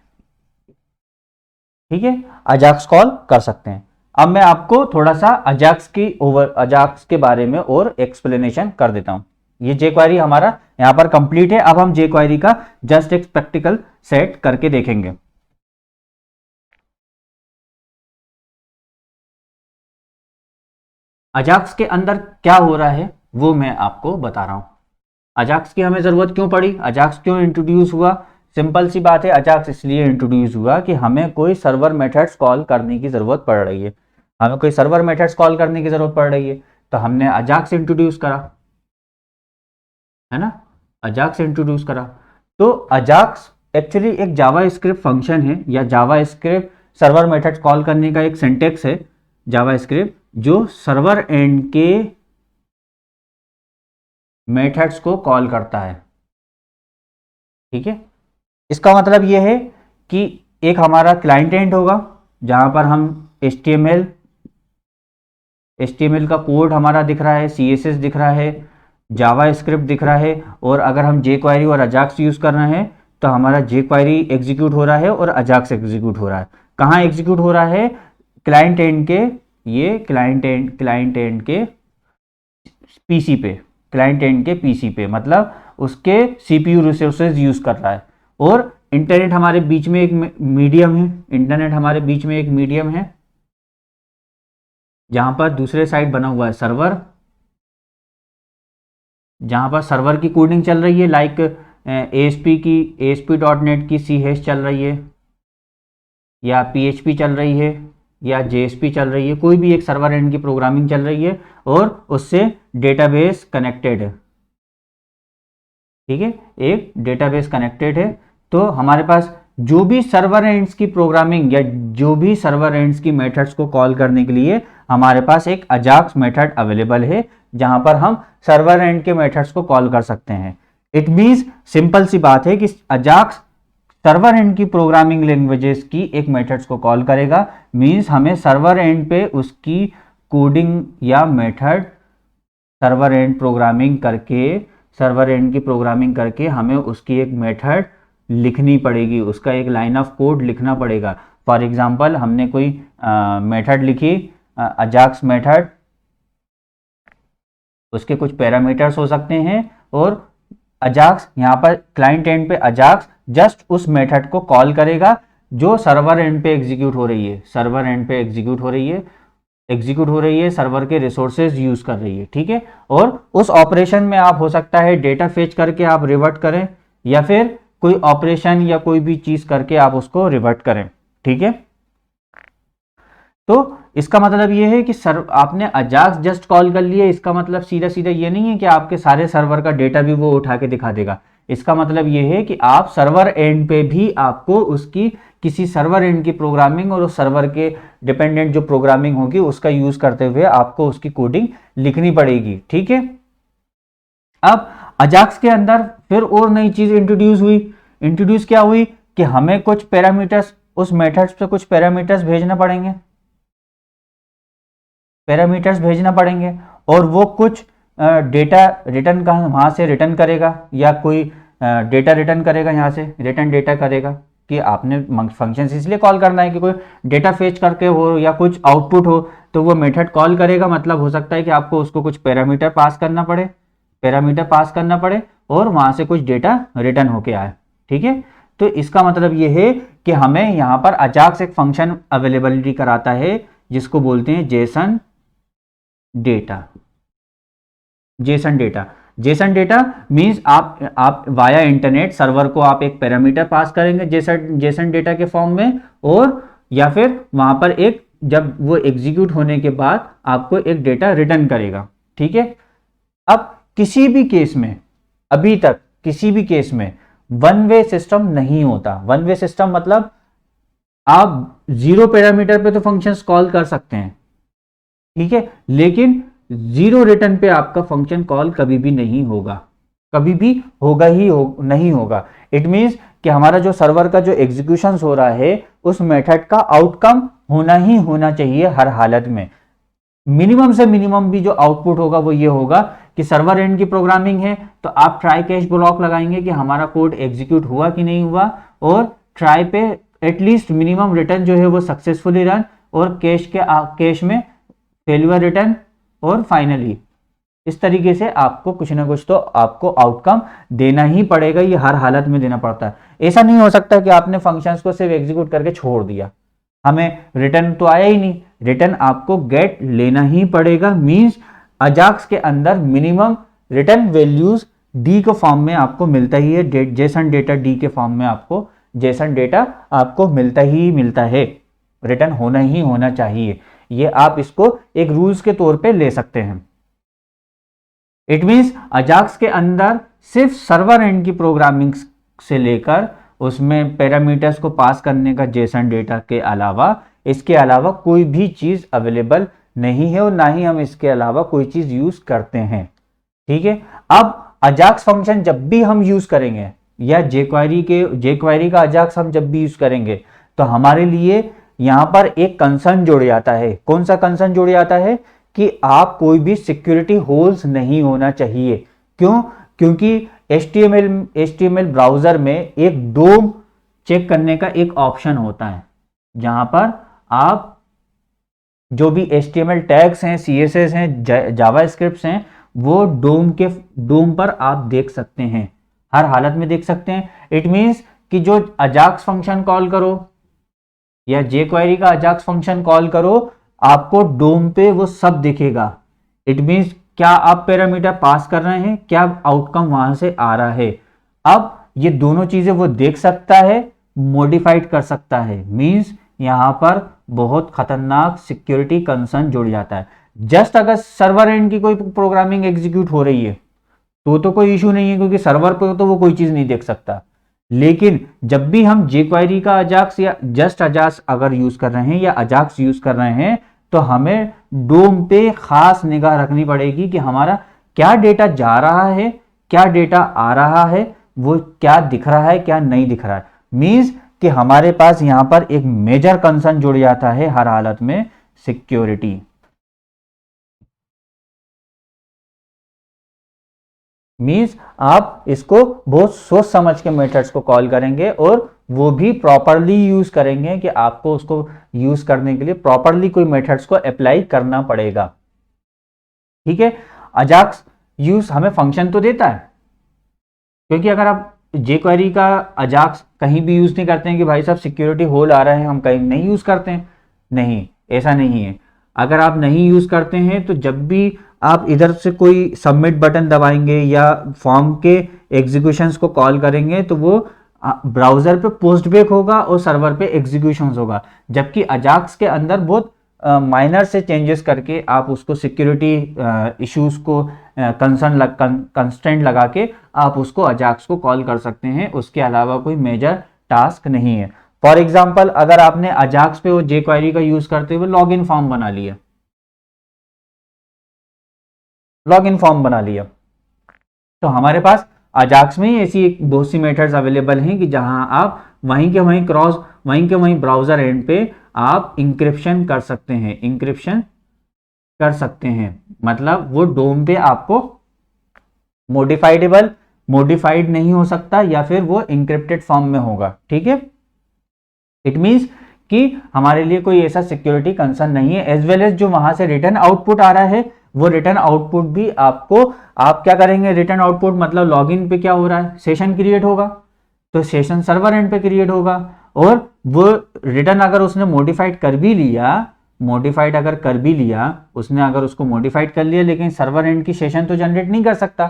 ठीक है, अजाक्स कॉल कर सकते हैं। अब मैं आपको थोड़ा सा अजाक्स के बारे में और एक्सप्लेनेशन कर देता हूं। ये जे क्वेरी हमारा यहां पर कंप्लीट है। अब हम जे क्वेरी का जस्ट एक प्रैक्टिकल सेट करके देखेंगे। अजाक्स के अंदर क्या हो रहा है वो मैं आपको बता रहा हूं। अजाक्स की हमें जरूरत क्यों पड़ी, अजाक्स क्यों इंट्रोड्यूस हुआ? सिंपल सी बात है, अजाक्स इसलिए इंट्रोड्यूस हुआ कि हमें कोई सर्वर मेथड्स कॉल करने की जरूरत पड़ रही है, हमें कोई सर्वर मेथड्स कॉल करने की जरूरत पड़ रही है, तो हमने अजाक्स इंट्रोड्यूस करा, है ना, अजाक्स इंट्रोड्यूस करा। तो अजाक्स एक्चुअली एक जावा स्क्रिप्ट फंक्शन है, या जावा स्क्रिप्ट सर्वर मेथड्स कॉल करने का एक सिंटेक्स है, जावा स्क्रिप्ट, जो सर्वर एंड के मेथड्स को कॉल करता है। ठीक है, इसका मतलब यह है कि एक हमारा क्लाइंट एंड होगा जहां पर हम HTML का कोड हमारा दिख रहा है, CSS दिख रहा है, जावा स्क्रिप्ट दिख रहा है, और अगर हम jQuery और अजाक्स यूज कर रहे हैं तो हमारा jQuery एग्जीक्यूट हो रहा है और अजाक्स एग्जीक्यूट हो रहा है। कहाँ एग्जीक्यूट हो रहा है? क्लाइंट एंड के, ये क्लाइंट एंड के पीसी पे, क्लाइंट एंड के पीसी पे, मतलब उसके CPU रिसोर्सेज यूज कर रहा है। और इंटरनेट हमारे बीच में एक मीडियम है, इंटरनेट हमारे बीच में एक मीडियम है जहां पर दूसरे साइड बना हुआ है सर्वर, जहां पर सर्वर की कोडिंग चल रही है, लाइक ASP.NET की C# चल रही है, या PHP चल रही है, या JSP चल रही है, कोई भी एक सर्वर एंड की प्रोग्रामिंग चल रही है और उससे डेटाबेस कनेक्टेड है। ठीक है, एक डेटाबेस कनेक्टेड है। तो हमारे पास जो भी सर्वर एंड्स की प्रोग्रामिंग या जो भी सर्वर एंड्स की मेथड्स को कॉल करने के लिए हमारे पास एक अजाक्स मेथड अवेलेबल है, जहां पर हम सर्वर एंड के मेथड्स को कॉल कर सकते हैं। इट मींस, सिंपल सी बात है कि अजाक्स सर्वर एंड की प्रोग्रामिंग लैंग्वेजेस की एक मेथड्स को कॉल करेगा, मींस हमें सर्वर एंड पे उसकी कोडिंग या मेथड सर्वर एंड की प्रोग्रामिंग करके हमें उसकी एक मेथड लिखनी पड़ेगी, उसका एक लाइन ऑफ कोड लिखना पड़ेगा। फॉर एग्जांपल, हमने कोई मेथड लिखी, अजाक्स मेथड, उसके कुछ पैरामीटर्स हो सकते हैं, और अजाक्स यहाँ पर क्लाइंट एंड पे अजाक्स जस्ट उस मेथड को कॉल करेगा जो सर्वर एंड पे एग्जीक्यूट हो रही है, सर्वर एंड पे एग्जीक्यूट हो रही है, सर्वर के रिसोर्सेज यूज कर रही है। ठीक है, और उस ऑपरेशन में आप हो सकता है डेटा फेच करके आप रिवर्ट करें, या फिर कोई ऑपरेशन या कोई भी चीज करके आप उसको रिवर्ट करें। ठीक है, तो इसका मतलब ये है कि आपने अजाक्स जस्ट कॉल कर लिया, इसका मतलब सीधा सीधा ये नहीं है कि आपके सारे सर्वर का डेटा भी वो उठा के दिखा देगा। इसका मतलब ये है कि आप सर्वर एंड पे भी आपको उसकी किसी सर्वर एंड की प्रोग्रामिंग और उस सर्वर के डिपेंडेंट जो प्रोग्रामिंग होगी उसका यूज करते हुए आपको उसकी कोडिंग लिखनी पड़ेगी। ठीक है, अब अजाक्स के अंदर फिर और नई चीज इंट्रोड्यूस क्या हुई कि हमें कुछ पैरामीटर्स, उस मेथड्स पे कुछ पैरामीटर्स भेजना पड़ेंगे, और वो कुछ डेटा रिटर्न का वहां से रिटर्न करेगा, या कोई डेटा रिटर्न करेगा, यहाँ से रिटर्न डेटा करेगा कि आपने फंक्शन इसलिए कॉल करना है कि कोई डेटा फेच करके हो या कुछ आउटपुट हो, तो वो मेथड कॉल करेगा। मतलब हो सकता है कि आपको उसको कुछ पैरामीटर पास करना पड़े और वहां से कुछ डेटा रिटर्न होके आए। ठीक है, तो इसका मतलब ये है कि हमें यहाँ पर अजाक्स एक फंक्शन अवेलेबिलिटी कराता है जिसको बोलते हैं Jason data. Jason data, Jason data means आप वाया इंटरनेट सर्वर को आप एक पैरामीटर पास करेंगे जेसन डेटा के फॉर्म में, और या फिर वहां पर एक जब वो एग्जीक्यूट होने के बाद आपको एक डेटा रिटर्न करेगा। ठीक है, अब किसी भी केस में, अभी तक किसी भी केस में वन वे सिस्टम नहीं होता। वन वे सिस्टम मतलब आप 0 पैरामीटर पे तो फंक्शंस कॉल कर सकते हैं, ठीक है, लेकिन 0 रिटर्न पे आपका फंक्शन कॉल कभी भी नहीं होगा, कभी भी होगा ही नहीं होगा। इट मीन्स कि हमारा जो सर्वर का जो एग्जीक्यूशन हो रहा है उस मेथड का आउटकम होना ही होना चाहिए हर हालत में। मिनिमम से मिनिमम भी जो आउटपुट होगा वो ये होगा कि सर्वर एंड की प्रोग्रामिंग है तो आप ट्राई कैच ब्लॉक लगाएंगे कि हमारा कोड एग्जीक्यूट हुआ कि नहीं हुआ, और ट्राई पे एटलीस्ट मिनिमम रिटर्न जो है वो सक्सेसफुली रन, और कैश में फेल्यूर रिटर्न, और फाइनली इस तरीके से आपको कुछ ना कुछ तो आपको आउटकम देना ही पड़ेगा, ये हर हालत में देना पड़ता है। ऐसा नहीं हो सकता कि आपने फंक्शंस को सिर्फ एग्जीक्यूट करके छोड़ दिया, हमें रिटर्न तो आया ही नहीं, रिटर्न आपको गेट लेना ही पड़ेगा। मींस अजाक्स के अंदर मिनिमम रिटर्न वैल्यूज डी के फॉर्म में आपको मिलता ही है, जेसन डेटा डी के फॉर्म में आपको जेसन डेटा आपको मिलता ही मिलता है, रिटर्न होना ही होना चाहिए। ये आप इसको एक रूल्स के तौर पे ले सकते हैं। इट मींस अजाक्स के अंदर सिर्फ सर्वर एंड की प्रोग्रामिंग से लेकर उसमें पैरामीटर्स को पास करने का जेसन डेटा के अलावा, इसके अलावा कोई भी चीज अवेलेबल नहीं है, और ना ही हम इसके अलावा कोई चीज यूज करते हैं। ठीक है, अब अजाक्स फंक्शन जब भी हम यूज करेंगे, या जेक्वेरी का अजाक्स हम जब भी यूज करेंगे, तो हमारे लिए यहां पर एक कंसर्न जुड़ जाता है। कौन सा कंसर्न जुड़ जाता है कि आप कोई भी सिक्योरिटी होल्स नहीं होना चाहिए। क्यों? क्योंकि HTML ब्राउजर में एक डोम चेक करने का एक ऑप्शन होता है, जहां पर आप जो भी HTML टैग्स हैं, CSS हैं, जावास्क्रिप्ट्स हैं, वो डोम पर आप देख सकते हैं, हर हालत में देख सकते हैं। इट मींस कि जो अजाक्स फंक्शन कॉल करो या jQuery का अजाक्स फंक्शन कॉल करो, आपको डोम पे वो सब दिखेगा। इट मींस क्या आप पैरामीटर पास कर रहे हैं, क्या आउटकम वहां से आ रहा है। अब ये दोनों चीजें वो देख सकता है, मॉडिफाइड कर सकता है। मींस यहां पर बहुत खतरनाक सिक्योरिटी कंसर्न जुड़ जाता है। जस्ट अगर सर्वर एंड की कोई प्रोग्रामिंग एग्जीक्यूट हो रही है तो कोई इशू नहीं है, क्योंकि सर्वर पर तो वो कोई चीज नहीं देख सकता। लेकिन जब भी हम jQuery का अजाक्स या जस्ट अजाक्स अगर यूज कर रहे हैं या अजाक्स यूज कर रहे हैं, तो हमें डोम पे खास निगाह रखनी पड़ेगी कि हमारा क्या डेटा जा रहा है, क्या डेटा आ रहा है, वो क्या दिख रहा है, क्या नहीं दिख रहा है। मींस कि हमारे पास यहां पर एक मेजर कंसर्न जुड़ जाता है हर हालत में, सिक्योरिटी। मींस आप इसको बहुत सोच समझ के मेथड्स को कॉल करेंगे, और वो भी प्रॉपरली यूज करेंगे कि आपको उसको यूज करने के लिए प्रॉपरली कोई मेथड्स को अप्लाई करना पड़ेगा। ठीक है, अजाक्स यूज हमें फंक्शन तो देता है, क्योंकि अगर आप jQuery का अजाक्स कहीं भी यूज नहीं करते हैं कि भाई साहब सिक्योरिटी होल आ रहा है, हम कहीं नहीं यूज करते हैं, नहीं, ऐसा नहीं है। अगर आप नहीं यूज करते हैं तो जब भी आप इधर से कोई सबमिट बटन दबाएंगे या फॉर्म के एग्जीक्यूशंस को कॉल करेंगे, तो वो ब्राउजर पे पोस्ट बैक होगा और सर्वर पे एग्जीक्यूशंस होगा। जबकि अजाक्स के अंदर बहुत माइनर से चेंजेस करके आप उसको सिक्योरिटी इश्यूज को कंस्ट्रेंट लगा के आप उसको अजाक्स को कॉल कर सकते हैं। उसके अलावा कोई मेजर टास्क नहीं है। फॉर एग्जाम्पल, अगर आपने अजाक्स पे वो jQuery का यूज करते हुए लॉगिन फॉर्म बना लिया, तो हमारे पास अजाक्स में ही ऐसी बहुत सी मेथड्स अवेलेबल हैं कि जहां आप वहीं के वहीं ब्राउजर एंड पे आप इंक्रिप्शन कर सकते हैं। मतलब वो डोम पे आपको मॉडिफाइड नहीं हो सकता, या फिर वो इंक्रिप्टेड फॉर्म में होगा। ठीक है, इट मींस कि हमारे लिए कोई ऐसा सिक्योरिटी कंसर्न नहीं है। एज वेल एज जो वहां से रिटर्न आउटपुट आ रहा है, वो रिटर्न आउटपुट भी आपको, आप क्या करेंगे, रिटर्न आउटपुट मतलब लॉगिन पे क्या हो रहा है, सेशन क्रिएट होगा, तो सेशन सर्वर एंड पे क्रिएट होगा, और वो रिटर्न अगर उसने मॉडिफाइड कर भी लिया मॉडिफाइड अगर कर भी लिया, उसने अगर उसको मॉडिफाइड कर लिया, लेकिन सर्वर एंड की सेशन तो जनरेट नहीं कर सकता,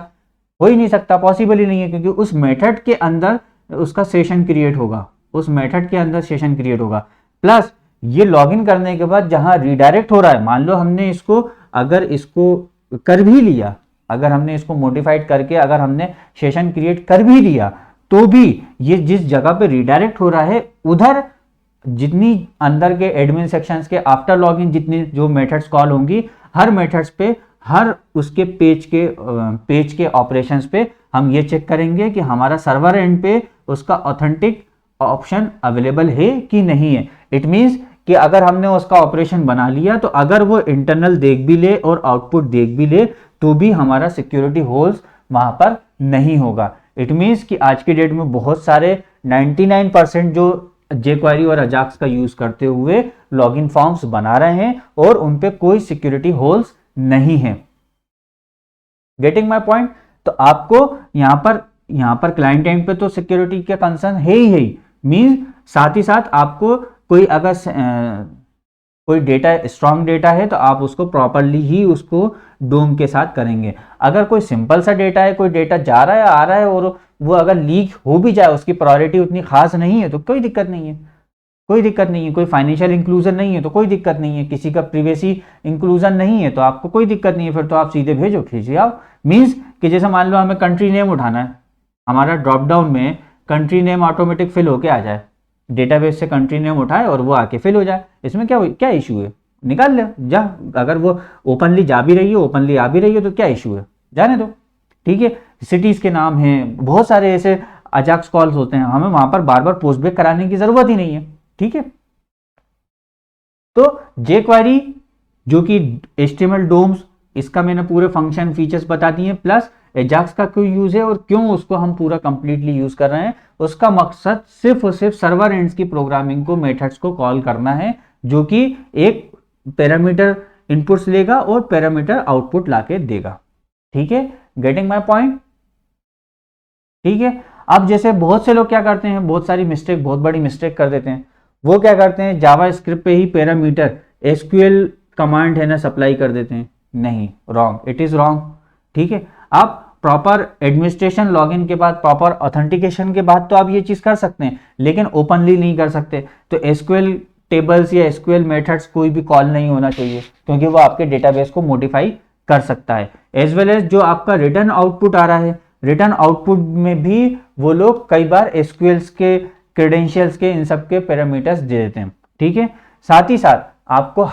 हो ही नहीं सकता, पॉसिबल ही नहीं है, क्योंकि उस मेथड के अंदर उसका सेशन क्रिएट होगा, उस मेथड के अंदर सेशन क्रिएट होगा। प्लस ये लॉगिन करने के बाद जहां रिडायरेक्ट हो रहा है, मान लो हमने इसको अगर इसको कर भी लिया, अगर हमने इसको मॉडिफाइड करके अगर हमने सेशन क्रिएट कर भी लिया, तो भी ये जिस जगह पे रिडायरेक्ट हो रहा है उधर जितनी अंदर के एडमिन सेक्शंस के आफ्टर लॉगिन जितनी जो मेथड्स कॉल होंगी, हर मेथड्स पे, हर उसके पेज के ऑपरेशंस पे हम ये चेक करेंगे कि हमारा सर्वर एंड पे उसका ऑथेंटिक ऑप्शन अवेलेबल है कि नहीं है। इट मींस कि अगर हमने उसका ऑपरेशन बना लिया, तो अगर वो इंटरनल देख भी ले और आउटपुट देख भी ले, तो भी हमारा सिक्योरिटी होल्स वहां पर नहीं होगा। इट मींस कि आज की डेट में बहुत सारे 99% जो jQuery और अजाक्स का यूज करते हुए लॉगिन फॉर्म्स बना रहे हैं और उन पे कोई सिक्योरिटी होल्स नहीं है। Getting my point? तो आपको यहां पर क्लाइंट एंड पे तो सिक्योरिटी का कंसर्न है ही मींस साथ ही साथ आपको कोई अगर कोई डेटा स्ट्रॉन्ग डेटा है तो आप उसको प्रॉपरली ही उसको डोम के साथ करेंगे। अगर कोई सिंपल सा डेटा है, कोई डेटा जा रहा है आ रहा है और वो अगर लीक हो भी जाए, उसकी प्रायोरिटी उतनी खास नहीं है, तो कोई दिक्कत नहीं है, कोई दिक्कत नहीं है। कोई फाइनेंशियल इंक्लूजन नहीं है तो कोई दिक्कत नहीं है, किसी का प्रिवेसी इंक्लूजन नहीं है तो आपको कोई दिक्कत नहीं है, फिर तो आप सीधे भेजो, खींचिए आओ। मीन्स कि जैसे मान लो हमें कंट्री नेम उठाना है, हमारा ड्रॉप डाउन में कंट्री नेम ऑटोमेटिक फिल होके आ जाए, डेटाबेस से कंट्री नेम उठाए और वो आके फिल हो जाए, इसमें क्या इशू है? निकाल ले जा। अगर वो ओपनली जा भी रही है, ओपनली आ भी रही है, तो क्या इशू है? जाने दो, ठीक है। सिटीज के नाम हैं, बहुत सारे ऐसे अजाक्स कॉल्स होते हैं, हमें वहां पर बार बार पोस्ट बैक कराने की जरूरत ही नहीं है, ठीक है। तो jQuery जो कि HTML डोम्स, इसका मैंने पूरे फंक्शन फीचर्स बता दिए, प्लस एजाक्स का क्यों यूज है और क्यों उसको हम पूरा कंप्लीटली यूज कर रहे हैं। उसका मकसद सिर्फ और सिर्फ सर्वर एंड्स की प्रोग्रामिंग को, मेथड्स को कॉल करना है, जो कि एक पैरामीटर इनपुट्स लेगा और पैरामीटर आउटपुट लाके देगा, ठीक है। Getting my point? ठीक है। अब जैसे बहुत से लोग क्या करते हैं, बहुत सारी मिस्टेक, बहुत बड़ी मिस्टेक कर देते हैं। वो क्या करते हैं, जावा स्क्रिप्ट पे ही पैरामीटर SQL कमांड है ना सप्लाई कर देते हैं। नहीं, रॉन्ग, इट इज रॉन्ग, ठीक है। आप प्रॉपर एडमिनिस्ट्रेशन लॉगिन के बाद, प्रॉपर ऑथेंटिकेशन के बाद तो आप ये चीज कर सकते हैं, लेकिन ओपनली नहीं कर सकते। तो SQL टेबल्स या SQL मेथड्स कोई भी कॉल नहीं होना चाहिए, क्योंकि वो आपके डेटाबेस को मॉडिफाई कर सकता है। एज वेल एज जो आपका रिटर्न आउटपुट आ रहा है, रिटर्न आउटपुट में भी वो लोग कई बार SQLs के क्रेडेंशियल्स के इन सब के पैरामीटर्स दे देते हैं, ठीक है। साथ ही साथ आपको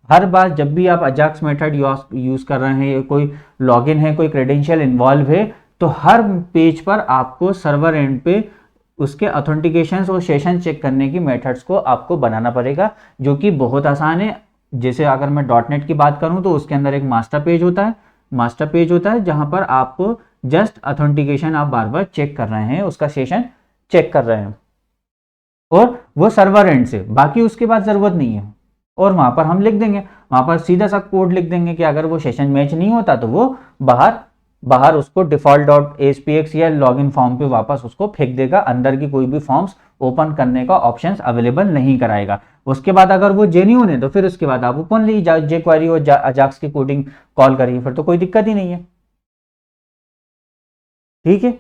हर बार जब भी आप अजाक्स मेथड यूज कर रहे हैं, कोई लॉगिन है, कोई क्रेडेंशियल इन्वॉल्व है, तो हर पेज पर आपको सर्वर एंड पे उसके ऑथेंटिकेशन और सेशन चेक करने की मेथड्स को आपको बनाना पड़ेगा, जो कि बहुत आसान है। जैसे अगर मैं .NET की बात करूं तो उसके अंदर एक मास्टर पेज होता है जहां पर आपको जस्ट ऑथेंटिकेशन आप बार बार चेक कर रहे हैं, उसका सेशन चेक कर रहे हैं, और वो सर्वर एंड से, बाकी उसके बाद जरूरत नहीं है। और वहां पर हम लिख देंगे, वहां पर सीधा सा कोड लिख देंगे कि अगर वो सेशन मैच नहीं होता तो वो बाहर उसको default.aspx या लॉगिन फॉर्म पे वापस उसको फेंक देगा, अंदर की कोई भी फॉर्म्स ओपन करने का ऑप्शन अवेलेबल नहीं कराएगा। उसके बाद अगर वो जेन्युइन है तो फिर उसके बाद आप ओपनली jQuery और अजाक्स की कोडिंग कॉल करिए, फिर तो कोई दिक्कत ही नहीं है, ठीक है।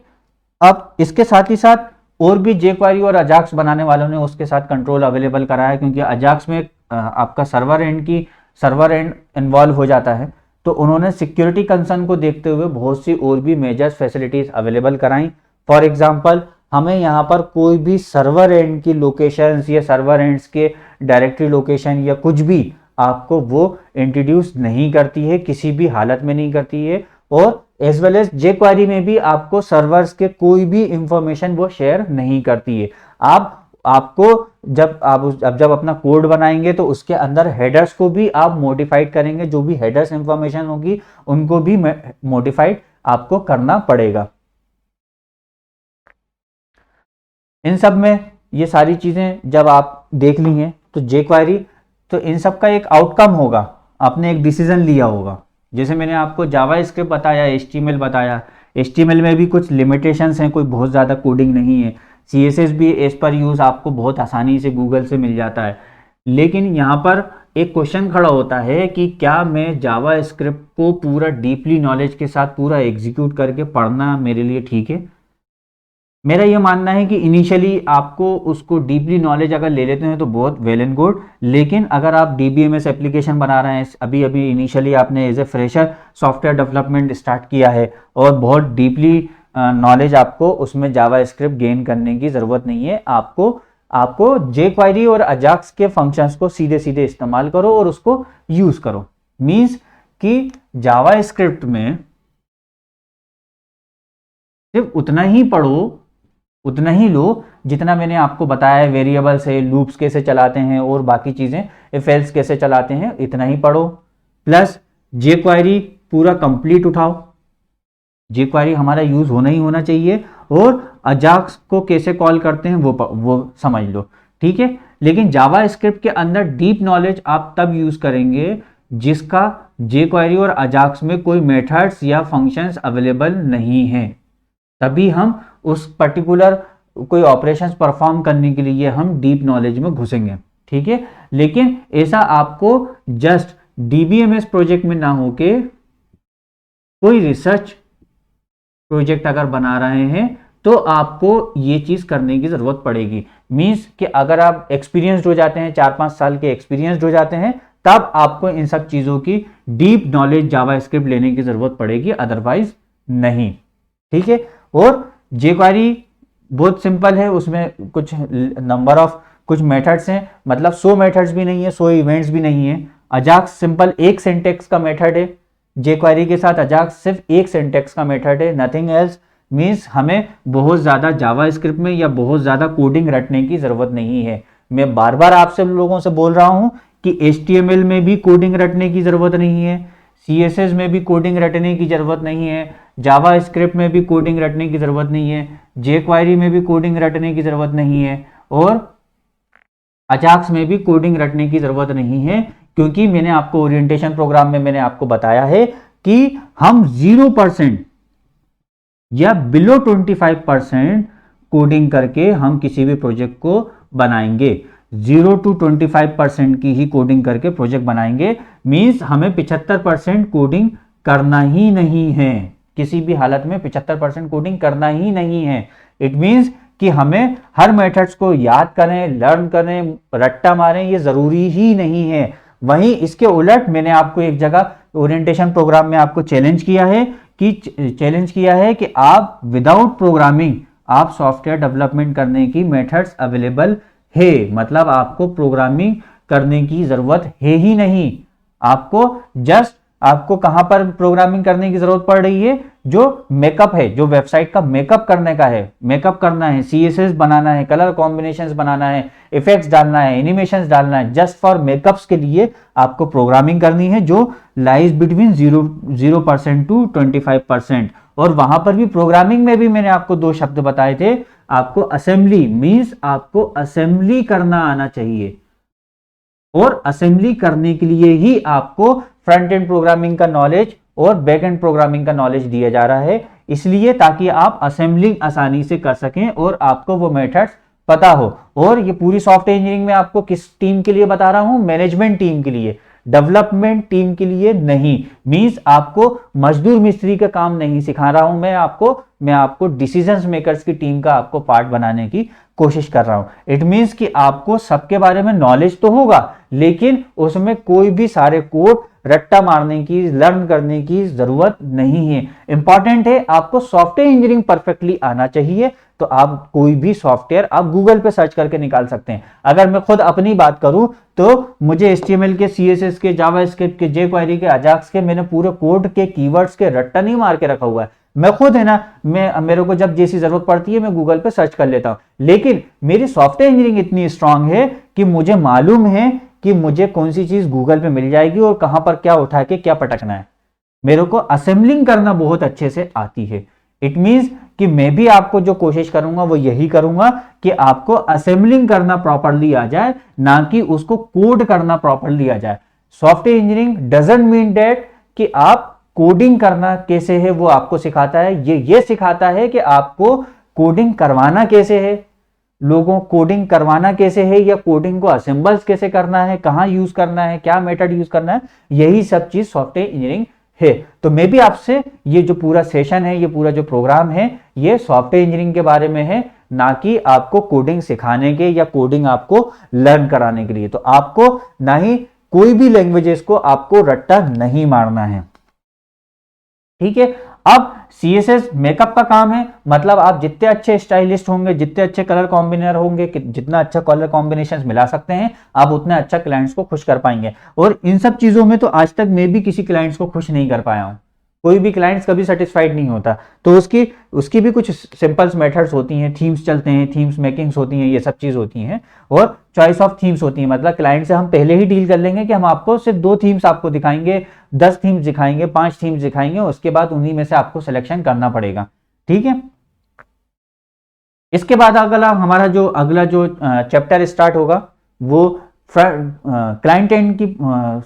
अब इसके साथ ही साथ और भी jQuery और अजाक्स बनाने वालों ने उसके साथ कंट्रोल अवेलेबल कराया, क्योंकि अजाक्स में आपका सर्वर एंड इन्वॉल्व हो जाता है, तो उन्होंने सिक्योरिटी कंसर्न को देखते हुए बहुत सी और भी मेजर्स फैसिलिटीज अवेलेबल कराई। फॉर एग्जांपल, हमें यहाँ पर कोई भी सर्वर एंड की लोकेशंस या सर्वर एंड्स के डायरेक्टरी लोकेशन या कुछ भी आपको वो इंट्रोड्यूस नहीं करती है, किसी भी हालत में नहीं करती है। और एज वेल एज jQuery में भी आपको सर्वर्स के कोई भी इंफॉर्मेशन वो शेयर नहीं करती है। आपको जब अपना कोड बनाएंगे तो उसके अंदर हेडर्स को भी आप मॉडिफाइड करेंगे, जो भी हेडर्स इंफॉर्मेशन होगी उनको भी मॉडिफाइड आपको करना पड़ेगा। इन सब में ये सारी चीजें जब आप देख ली हैं तो jQuery, तो इन सब का एक आउटकम होगा, आपने एक डिसीजन लिया होगा। जैसे मैंने आपको जावा स्क्रिप्ट बताया, HTML बताया, HTML में भी कुछ लिमिटेशंस हैं, कोई बहुत ज़्यादा कोडिंग नहीं है। CSS भी एज पर यूज़ आपको बहुत आसानी से गूगल से मिल जाता है, लेकिन यहाँ पर एक क्वेश्चन खड़ा होता है कि क्या मैं जावा स्क्रिप्ट को पूरा डीपली नॉलेज के साथ पूरा एग्जीक्यूट करके पढ़ना मेरे लिए ठीक है। मेरा यह मानना है कि इनिशियली आपको उसको डीपली नॉलेज अगर ले लेते हैं तो बहुत वेल एंड गुड, लेकिन अगर आप डीबीएमएस एप्लीकेशन बना रहे हैं, अभी अभी इनिशियली आपने as a fresher software development start किया है और बहुत डीपली नॉलेज आपको उसमें जावा स्क्रिप्ट गेन करने की ज़रूरत नहीं है। आपको jQuery और अजाक्स के फंक्शंस को सीधे सीधे इस्तेमाल करो और उसको यूज़ करो। मीन्स कि जावा स्क्रिप्ट में सिर्फ उतना ही पढ़ो, उतना ही लो जितना मैंने आपको बताया है। वेरिएबल्स है, लूप्स कैसे चलाते हैं और बाकी चीज़ें, इफ एल्स कैसे चलाते हैं, इतना ही पढ़ो। प्लस jQuery पूरा कंप्लीट उठाओ, jQuery हमारा यूज़ होना ही होना चाहिए, और अजाक्स को कैसे कॉल करते हैं वो समझ लो, ठीक है। लेकिन जावा स्क्रिप्ट के अंदर डीप नॉलेज आप तब यूज़ करेंगे जिसका jQuery और अजाक्स में कोई मेथड्स या फंक्शंस अवेलेबल नहीं है, तभी हम उस पर्टिकुलर कोई ऑपरेशंस परफॉर्म करने के लिए हम डीप नॉलेज में घुसेंगे, ठीक है। लेकिन ऐसा आपको जस्ट डीबीएमएस प्रोजेक्ट में ना होके कोई रिसर्च प्रोजेक्ट अगर बना रहे हैं तो आपको ये चीज करने की जरूरत पड़ेगी। मींस कि अगर आप एक्सपीरियंस्ड हो जाते हैं, 4-5 साल के एक्सपीरियंस्ड हो जाते हैं, तब आपको इन सब चीजों की डीप नॉलेज जावा स्क्रिप्ट लेने की जरूरत पड़ेगी, अदरवाइज नहीं, ठीक है। और jQuery बहुत सिंपल है, उसमें कुछ नंबर ऑफ कुछ मेथड्स हैं, मतलब 100 मेथड्स भी नहीं है, 100 इवेंट्स भी नहीं है। अजाक्स सिंपल एक सिंटेक्स का मेथड है, jQuery के साथ अजाक्स सिर्फ एक सिंटेक्स का मेथड है, नथिंग एल्स। मीन्स हमें बहुत ज़्यादा जावा स्क्रिप्ट में या बहुत ज़्यादा कोडिंग रटने की ज़रूरत नहीं है। मैं बार बार आपसे लोगों से बोल रहा हूँ कि HTML में भी कोडिंग रटने की ज़रूरत नहीं है, CSS में भी कोडिंग रटने की ज़रूरत नहीं है, जावा स्क्रिप्ट में भी कोडिंग रटने की ज़रूरत नहीं है, jQuery में भी कोडिंग रटने की ज़रूरत नहीं है, और अजाक्स में भी कोडिंग रटने की ज़रूरत नहीं है। क्योंकि मैंने आपको ओरिएंटेशन प्रोग्राम में मैंने आपको बताया है कि हम 0% या बिलो 25% कोडिंग करके हम किसी भी प्रोजेक्ट को बनाएंगे। 0 to 25% की ही कोडिंग करके प्रोजेक्ट बनाएंगे। मींस हमें 75% कोडिंग करना ही नहीं है, किसी भी हालत में 75% कोडिंग करना ही नहीं है। इट मींस कि हमें हर मेथड्स को याद करें, लर्न करें, रट्टा मारें, ये जरूरी ही नहीं है। वहीं इसके उलट मैंने आपको एक जगह ओरिएंटेशन प्रोग्राम में आपको चैलेंज किया है कि आप विदाउट प्रोग्रामिंग आप सॉफ्टवेयर डेवलपमेंट करने की मेथड्स अवेलेबल है, मतलब आपको प्रोग्रामिंग करने की जरूरत है ही नहीं। आपको कहां पर प्रोग्रामिंग करने की जरूरत पड़ रही है, जो मेकअप है, जो वेबसाइट का मेकअप करना है, CSS बनाना है, कलर कॉम्बिनेशंस बनाना है, इफेक्ट्स डालना है, एनिमेशंस डालना है, जस्ट फॉर मेकअप्स के लिए आपको प्रोग्रामिंग करनी है, जो लाइज बिटवीन 0% टू 25%। और वहां पर भी प्रोग्रामिंग में भी मैंने आपको 2 शब्द बताए थे। आपको असेंबली, मीन्स आपको असेंबली करना आना चाहिए, और असेंबली करने के लिए ही आपको फ्रंट एंड प्रोग्रामिंग का नॉलेज और बैक एंड प्रोग्रामिंग का नॉलेज दिया जा रहा है, इसलिए ताकि आप असेंबलिंग आसानी से कर सकें और आपको वो मेथड्स पता हो। और ये पूरी सॉफ्टवेयर इंजीनियरिंग में आपको किस टीम के लिए बता रहा हूं, मैनेजमेंट टीम के लिए, डेवलपमेंट टीम के लिए नहीं। मींस आपको मजदूर मिस्त्री का काम नहीं सिखा रहा हूं, मैं आपको डिसीजन मेकर्स की टीम का आपको पार्ट बनाने की कोशिश कर रहा हूं। इट मींस कि आपको सबके बारे में नॉलेज तो होगा, लेकिन उसमें कोई भी सारे कोड रट्टा मारने की, लर्न करने की जरूरत नहीं है। इंपॉर्टेंट है आपको सॉफ्टवेयर इंजीनियरिंग परफेक्टली आना चाहिए, तो आप कोई भी सॉफ्टवेयर आप गूगल पे सर्च करके निकाल सकते हैं। अगर मैं खुद अपनी बात करूं तो मुझे HTML के, CSS के, जावास्क्रिप्ट के, jQuery के, अजाक्स के, मैंने पूरे कोड के कीवर्ड्स के रट्टा नहीं मार के रखा हुआ है। मैं खुद है ना, मेरे को जब जैसी जरूरत पड़ती है मैं गूगल पे सर्च कर लेता हूं, लेकिन मेरी सॉफ्टवेयर इंजीनियरिंग इतनी स्ट्रांग है कि मुझे मालूम है कि मुझे कौन सी चीज गूगल पे मिल जाएगी और कहां पर क्या उठा के क्या पटकना है। मेरे को असेंबलिंग करना बहुत अच्छे से आती है। इट मींस कि मैं भी आपको जो कोशिश करूंगा वो यही करूंगा कि आपको असेंबलिंग करना प्रॉपरली आ जाए, ना कि उसको कोड करना प्रॉपरली आ जाए। Software engineering doesn't mean that कि आप कोडिंग करना कैसे है वो आपको सिखाता है, ये सिखाता है कि आपको कोडिंग करवाना कैसे है, लोगों कोडिंग करवाना कैसे है या कोडिंग को असेंबल्स कैसे करना है, कहाँ यूज करना है, क्या मेथड यूज करना है, यही सब चीज सॉफ्टवेयर इंजीनियरिंग है। तो मैं भी आपसे ये जो पूरा सेशन है, ये पूरा जो प्रोग्राम है, ये सॉफ्टवेयर इंजीनियरिंग के बारे में है, ना कि आपको कोडिंग सिखाने के या कोडिंग आपको लर्न कराने के लिए। तो आपको ना ही कोई भी लैंग्वेजेस को आपको रट्टा नहीं मारना है, ठीक है। अब सीएसएस मेकअप का काम है, मतलब आप जितने अच्छे स्टाइलिस्ट होंगे, जितने अच्छे कलर कॉम्बिनेटर होंगे, जितना अच्छा कलर कॉम्बिनेशन मिला सकते हैं, आप उतना अच्छा क्लाइंट्स को खुश कर पाएंगे। और इन सब चीजों में तो आज तक मैं भी किसी क्लाइंट्स को खुश नहीं कर पाया हूं, कोई भी क्लाइंट्स कभी सेटिस्फाइड नहीं होता। तो उसकी उसकी भी कुछ सिंपल्स मेथड्स होती हैं, थीम्स चलते हैं, थीम्स मेकिंग्स होती हैं, ये सब चीज होती हैं, और चॉइस ऑफ थीम्स होती है। मतलब क्लाइंट से हम पहले ही डील कर लेंगे कि हम आपको सिर्फ 2 थीम्स आपको दिखाएंगे, 10 थीम्स दिखाएंगे, 5 थीम्स दिखाएंगे, उसके बाद उन्हीं में से आपको सिलेक्शन करना पड़ेगा, ठीक है। इसके बाद अगला जो चैप्टर स्टार्ट होगा वो क्लाइंट एंड की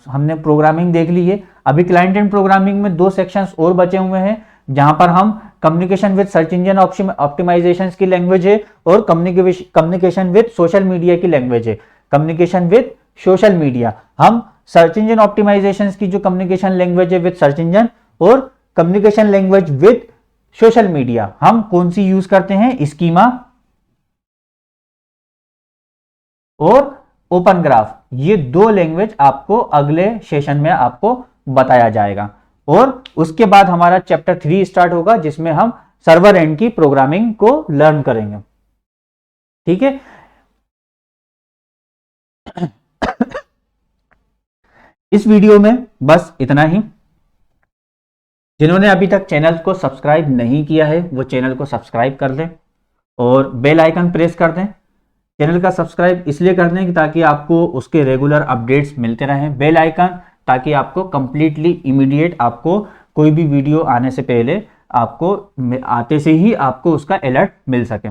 हमने प्रोग्रामिंग देख ली है। अभी क्लाइंट एंड प्रोग्रामिंग में 2 सेक्शंस और बचे हुए हैं, जहां पर हम communication with search engine optimisation की लैंग्वेज है और कम्युनिकेशन विद सोशल मीडिया की लैंग्वेज है। कम्युनिकेशन विद सोशल मीडिया, हम सर्च इंजन ऑप्टिमाइजेशन की जो कम्युनिकेशन लैंग्वेज है विद सर्च इंजन, और communication language with social media हम कौन सी यूज करते हैं, स्कीमा और ओपन ग्राफ। ये 2 लैंग्वेज आपको अगले सेशन में आपको बताया जाएगा। और उसके बाद हमारा चैप्टर 3 स्टार्ट होगा, जिसमें हम सर्वर एंड की प्रोग्रामिंग को लर्न करेंगे, ठीक है। इस वीडियो में बस इतना ही। जिन्होंने अभी तक चैनल को सब्सक्राइब नहीं किया है वो चैनल को सब्सक्राइब कर दें और बेल आइकन प्रेस कर दें। चैनल का सब्सक्राइब इसलिए कर दें कि ताकि आपको उसके रेगुलर अपडेट्स मिलते रहें। बेल आइकन ताकि आपको कंप्लीटली इमीडिएट आपको कोई भी वीडियो आने से पहले आपको आते से ही आपको उसका अलर्ट मिल सके।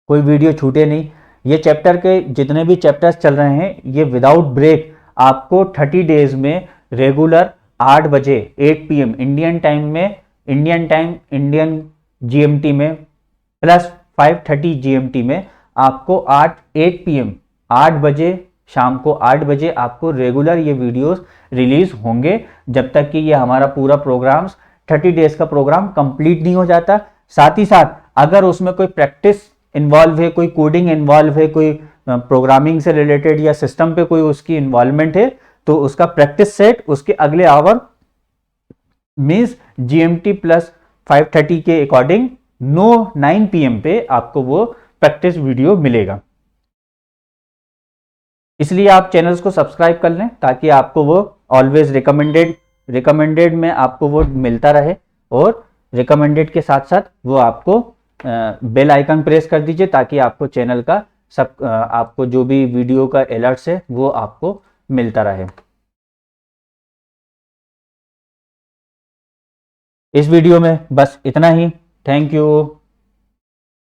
कोई वीडियो छूटे नहीं। ये चैप्टर के जितने भी चैप्टर्स चल रहे हैं ये विदाउट ब्रेक आपको 30 डेज में रेगुलर 8 बजे 8 PM इंडियन टाइम में, इंडियन जीएमटी में प्लस 5:30 जीएमटी में आपको 8 PM 8 बजे शाम को 8 बजे आपको रेगुलर ये वीडियोस रिलीज होंगे, जब तक कि ये हमारा पूरा प्रोग्राम 30 डेज का प्रोग्राम कंप्लीट नहीं हो जाता। साथ ही साथ अगर उसमें कोई प्रैक्टिस इन्वॉल्व है, कोई कोडिंग इन्वॉल्व है, कोई प्रोग्रामिंग से रिलेटेड या सिस्टम पे कोई उसकी इन्वॉल्वमेंट है, तो उसका प्रैक्टिस सेट उसके अगले आवर मीन्स जीएमटी प्लस 5:30 के अकॉर्डिंग 9 PM पे आपको वो प्रैक्टिस वीडियो मिलेगा। इसलिए आप चैनल्स को सब्सक्राइब कर लें ताकि आपको वो ऑलवेज रिकमेंडेड में आपको वो मिलता रहे, और रिकमेंडेड के साथ साथ वो आपको बेल आइकन प्रेस कर दीजिए ताकि आपको चैनल का आपको जो भी वीडियो का अलर्ट्स है वो आपको मिलता रहे। इस वीडियो में बस इतना ही। Thank you.